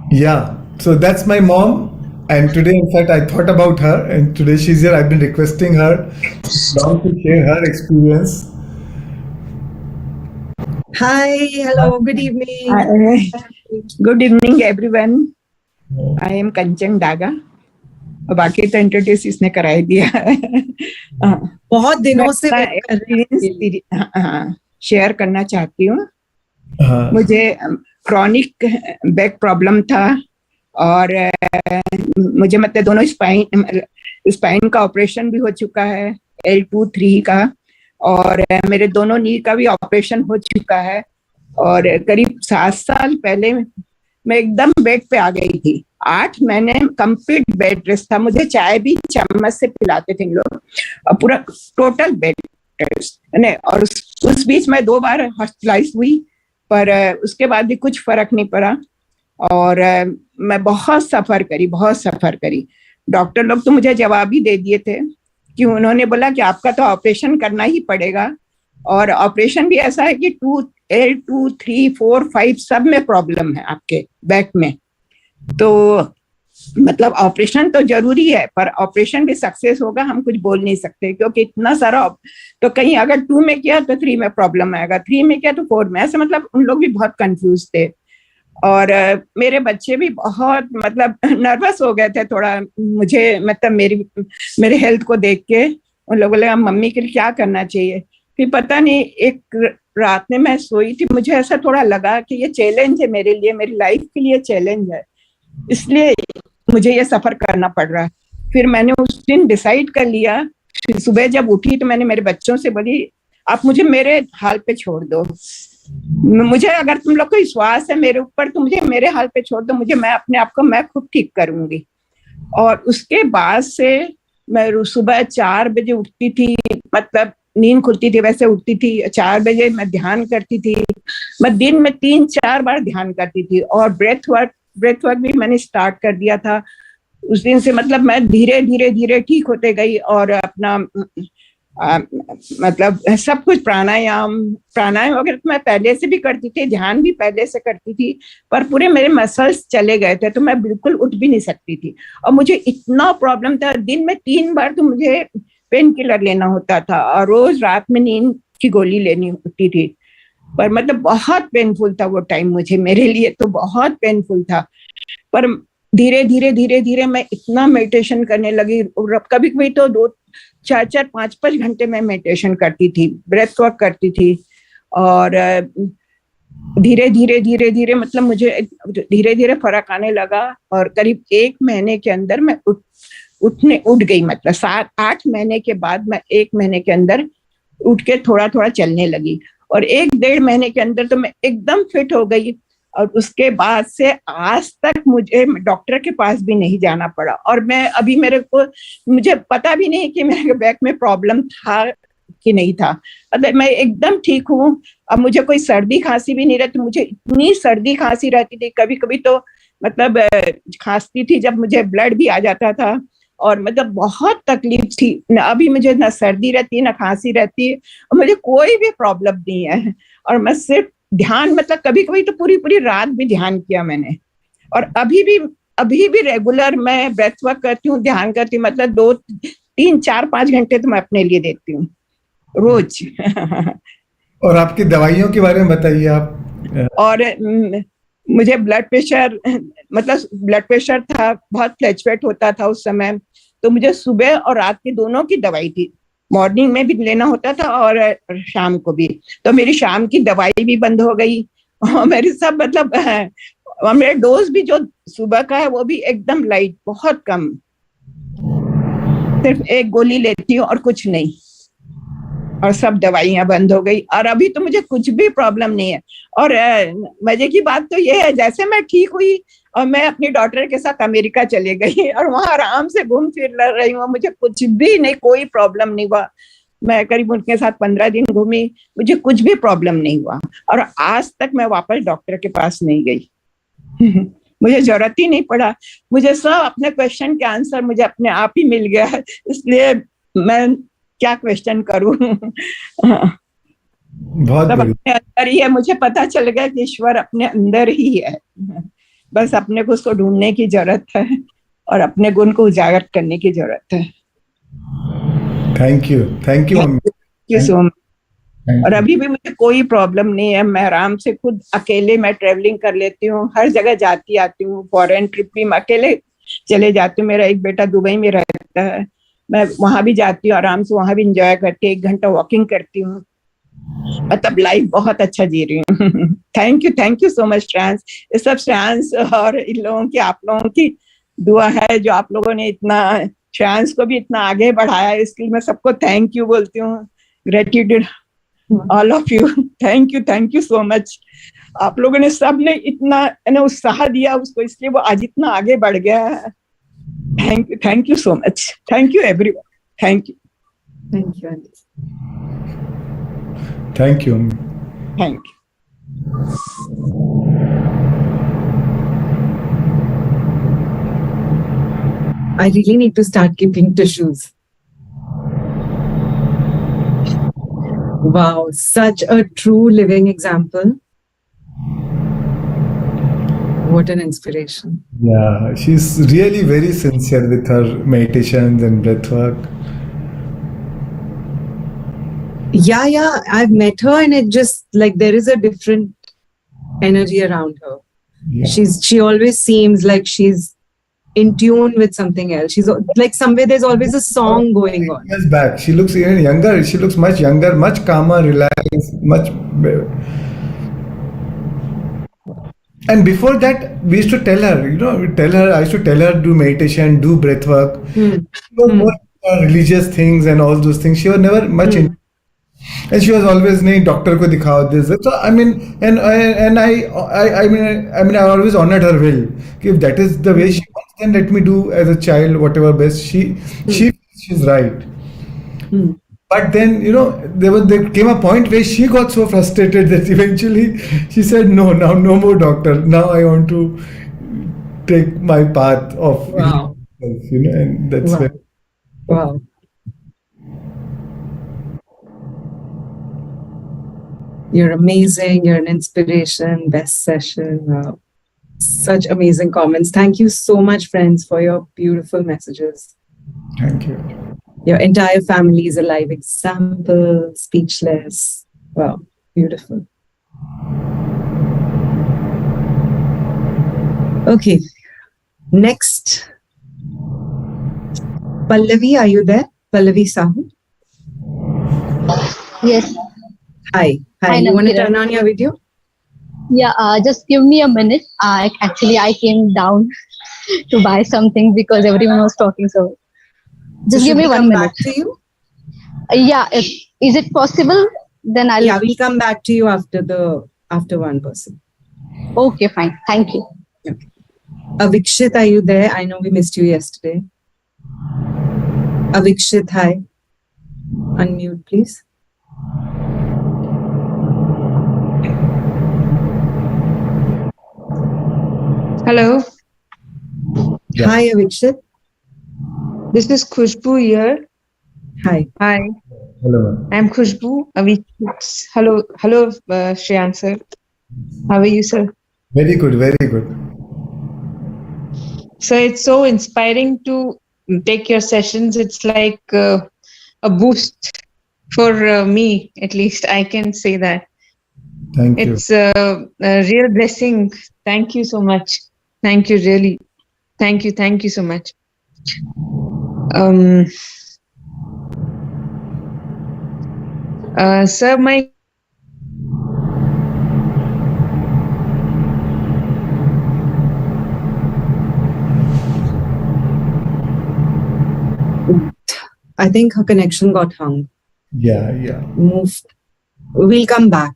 Yeah. So that's my mom. And today, in fact, I thought about her. And today she's here. I've been requesting her to share her experience. Hi, hello, good evening. Good evening, everyone. I am Shreans Daga. बाकी तो introduce इसने करा ही दिया. बहुत दिनों से share करना चाहती हूँ. मुझे क्रॉनिक बैक प्रॉब्लम था और मुझे मतलब दोनों स्पाइन का ऑपरेशन भी हो चुका है, L2-3 का, और मेरे दोनों नी का भी ऑपरेशन हो चुका है। और करीब 7 साल पहले मैं एकदम बेड पे आ गई थी। 8 महीने कंप्लीट बेड रेस्ट था। मुझे चाय भी चम्मच से पिलाते थे लोग, और पूरा टोटल बेड रेस्ट ने। और उस बीच में 2 बार हॉस्पिटलाइज हुई, पर उसके बाद भी कुछ फर्क नहीं पड़ा। और मैं बहुत सफर करी। डॉक्टर लोग तो मुझे जवाब ही दे दिए थे कि उन्होंने बोला कि आपका तो ऑपरेशन करना ही पड़ेगा, और ऑपरेशन भी ऐसा है कि L2, 3, 4, 5 सब में प्रॉब्लम है आपके बैक में। तो मतलब ऑपरेशन तो जरूरी है, पर ऑपरेशन भी सक्सेस होगा हम कुछ बोल नहीं सकते, क्योंकि इतना सारा, तो कहीं अगर 2 में किया तो 3 में प्रॉब्लम आएगा, 3 में किया तो 4 में, ऐसे मतलब उन लोग भी बहुत कंफ्यूज थे। और मेरे बच्चे भी बहुत मतलब नर्वस हो गए थे थोड़ा, मुझे मतलब मेरे हेल्थ को देख के उन लोगों ने मम्मी के लिए क्या करना चाहिए। फिर पता नहीं एक रात में मैं सोई थी, मुझे ऐसा थोड़ा लगा कि ये चैलेंज है मेरे लिए, मेरी लाइफ के लिए चैलेंज है, इसलिए मुझे ये सफर करना पड़ रहा है। फिर मैंने उस दिन डिसाइड कर लिया, सुबह जब उठी तो मैंने मेरे बच्चों से बोली, आप मुझे मेरे हाल पे छोड़ दो, मुझे अगर तुम लोग को विश्वास है मेरे ऊपर तो मुझे मेरे हाल पे छोड़ दो, मैं अपने आप को मैं खुद ठीक करूंगी। और उसके बाद से मैं सुबह 4 बजे उठती थी, मतलब नींद खुलती थी वैसे उठती थी, 4 बजे मैं ध्यान करती थी, मैं दिन में 3-4 बार ध्यान करती थी। और ब्रेथ वर्क भी मैंने स्टार्ट कर दिया था उस दिन से। मतलब मैं धीरे धीरे ठीक होते गई, और अपना मतलब सब कुछ प्राणायाम वगैरह तो मैं पहले से भी करती थी, ध्यान भी पहले से करती थी, पर पूरे मेरे मसल्स चले गए थे, तो मैं बिल्कुल उठ भी नहीं सकती थी। और मुझे इतना प्रॉब्लम था, दिन में 3 बार तो मुझे पेन किलर लेना होता था, और रोज रात में नींद की गोली लेनी होती थी। पर मतलब बहुत पेनफुल था वो टाइम, मेरे लिए तो बहुत पेनफुल था। पर धीरे धीरे मैं इतना मेडिटेशन करने लगी, और कभी कभी तो 2-4, 5 घंटे मैं मेडिटेशन करती थी, ब्रेथ वर्क करती थी। और धीरे धीरे मतलब मुझे धीरे धीरे फर्क आने लगा, और करीब 1 महीने के अंदर मैं उठ गई। मतलब 7-8 महीने के बाद मैं 1 महीने के अंदर उठ के थोड़ा थोड़ा चलने लगी, और 1-1.5 महीने के अंदर तो मैं एकदम फिट हो गई। और उसके बाद से आज तक मुझे डॉक्टर के पास भी नहीं जाना पड़ा, और मैं अभी मुझे पता भी नहीं कि मेरे बैक में प्रॉब्लम था कि नहीं था। मतलब मैं एकदम ठीक हूँ। अब मुझे कोई सर्दी खांसी भी नहीं रहती, मुझे इतनी सर्दी खांसी रहती थी, कभी कभी तो मतलब खांसती थी जब मुझे ब्लड भी आ जाता था, और मतलब बहुत तकलीफ थी। अभी मुझे ना सर्दी रहती है ना खांसी रहती है, और मुझे कोई भी प्रॉब्लम नहीं है। और मैं सिर्फ ध्यान, मतलब कभी कभी तो पूरी रात भी ध्यान किया मैंने। और अभी भी रेगुलर मैं ब्रेथ वर्क करती हूँ, ध्यान करती हूँ, मतलब 2-3-4-5 घंटे तो मैं अपने लिए देती हूँ रोज। और आपकी दवाइयों के बारे में बताइए आप। और मुझे ब्लड प्रेशर था, बहुत फ्लैक्चुएट होता था उस समय, तो मुझे सुबह और रात की दोनों की दवाई थी, मॉर्निंग में भी लेना होता था और शाम को भी। तो मेरी शाम की दवाई भी बंद हो गई, और मेरी सब मतलब और मेरे डोज भी जो सुबह का है वो भी एकदम लाइट, बहुत कम, सिर्फ 1 गोली लेती हूँ और कुछ नहीं, और सब दवाइयां बंद हो गई। और अभी तो मुझे कुछ भी प्रॉब्लम नहीं है। और मजे की बात तो ये है, जैसे मैं ठीक हुई और मैं अपनी डॉटर के साथ अमेरिका चले गई, और वहां आराम से घूम फिर रही हूँ, मुझे कुछ भी नहीं, कोई प्रॉब्लम नहीं हुआ। मैं करीब उनके साथ 15 दिन घूमी, मुझे कुछ भी प्रॉब्लम नहीं हुआ, और आज तक मैं वापस डॉक्टर के पास नहीं गई। मुझे जरूरत ही नहीं पड़ा, मुझे सब अपने क्वेश्चन के आंसर मुझे अपने आप ही मिल गया, इसलिए मैं क्या क्वेश्चन करूं। बहुत सब अपने अंदर ही है, मुझे पता चल गया कि ईश्वर अपने अंदर ही है, बस अपने को उसको ढूंढने की जरूरत है और अपने गुण को उजागर करने की जरूरत है। Thank you so much. और अभी भी मुझे कोई प्रॉब्लम नहीं है, मैं आराम से खुद अकेले मैं ट्रेवलिंग कर लेती हूँ, हर जगह जाती आती हूँ, फॉरेन ट्रिप भी मैं अकेले चले जाती हूँ। मेरा एक बेटा दुबई में रहता है, मैं वहां भी जाती हूँ आराम से, वहां भी इंजॉय करती हूँ, 1 घंटा वॉकिंग करती हूँ, मतलब लाइफ बहुत अच्छा जी रही हूँ। Thank you so much Shreyansh. ये सब श्रेयांश और इन लोगों की, आप लोगों की दुआ है जो आप लोगों ने इतना श्रेयांश को भी इतना आगे बढ़ाया. इसके लिए मैं सबको थैंक यू बोलती हूँ. Gratitude all of you. Thank you so much. आप लोगों ने सब ने इतना उत्साह दिया उसको, इसलिए वो आज इतना आगे बढ़ गया है. Thank you so much. Thank you everyone. Thank you. Thank you, Alice. Thank you. Thank you. I really need to start keeping tissues. Wow, such a true living example. What an inspiration. Yeah, she's really very sincere with her meditations and breath work. Yeah, I've met her and it just like there is a different energy around her. Yeah. She always seems like she's in tune with something else. She's like somewhere there's always a song going on. Years back, she looks even younger. She looks much younger, much calmer, relaxed, much. And before that, we used to tell her, I used to tell her do meditation, do breath work, more religious things and all those things. She was never much into. And she was always saying, "Doctor ko dikhao this." So I mean, I always honored her will. If that is the way she wants, then let me do as a child whatever best she's right. But then there came a point where she got so frustrated that eventually she said, "No, now no more doctor. Now I want to take my path of Wow. and that's Wow. where." Wow. You're amazing. You're an inspiration. Best session. Wow. Such amazing comments. Thank you so much, friends, for your beautiful messages. Thank you. Your entire family is a live example. Speechless. Wow. Beautiful. Okay. Next. Pallavi, are you there? Pallavi Sahu. Yes. Hi. Hi, You want to Namkira. turn on your video? Yeah, just give me a minute. Actually, I came down to buy something because everyone was talking. So just So give should me we 1 come minute. back to you? Yeah, is it possible? Then I'll. Yeah, we'll come back to you after one person. Okay, fine. Thank you. Avikshit, are you there? I know we missed you yesterday. Avikshit, hi. Unmute, please. Hello, Yeah. Hi, Avikshit. this is Khushbu here. Hi. Hi, Hello, ma'am. I'm Khushbu. Hello, Shreyan sir. How are you, sir? Very good, very good. So it's so inspiring to take your sessions. It's like a boost for me, at least. I can say that. Thank you. It's a real blessing. Thank you so much. Thank you, really. Thank you so much. Sir, my I think her connection got hung. Yeah. Moved. We'll come back.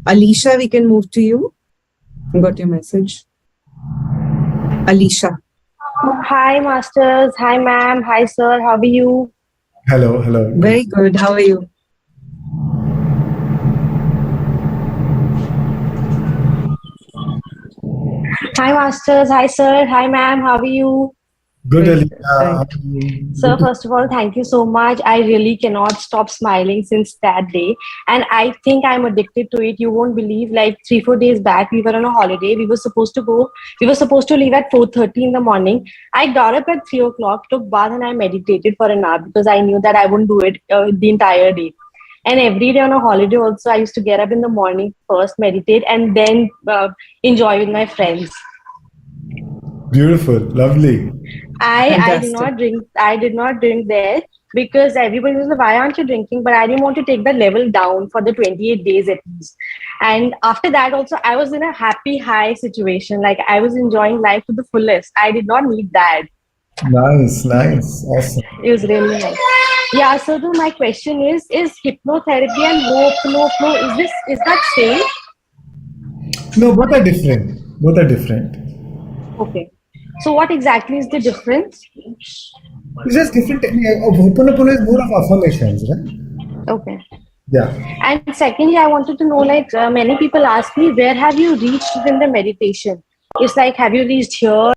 Alicia, we can move to you. Got your message. Alicia. Hi, masters. Hi, ma'am. Hi, sir. How are you? Hello. Very good. How are you? Hi, masters. Hi, sir. Hi, ma'am. How are you? Good, Very Alicia. good. How Right. are you? Sir, Good to- first of all, thank you so much. I really cannot stop smiling since that day. And I think I'm addicted to it. You won't believe, like 3-4 days back, we were on a holiday. We were supposed to leave at 4:30 in the morning. I got up at 3 o'clock, took bath, and I meditated for an hour because I knew that I wouldn't do it the entire day. And every day on a holiday also, I used to get up in the morning first, meditate, and then enjoy with my friends. Beautiful, lovely. I Fantastic. did not drink there. because everybody was like, why aren't you drinking? But I didn't want to take the level down for the 28 days at least. And after that also, I was in a happy high situation. Like I was enjoying life to the fullest. I did not need that. Nice, nice, awesome. It was really nice. Yeah, so my question is hypnotherapy and Ho'oponopono, is that same? No, both are different. Both are different. Okay. So what exactly is the difference? It's just different technique. Ho'oponopono is more of affirmations, right? Okay. Yeah. And secondly, I wanted to know, like many people ask me, where have you reached in the meditation? It's like, have you reached here or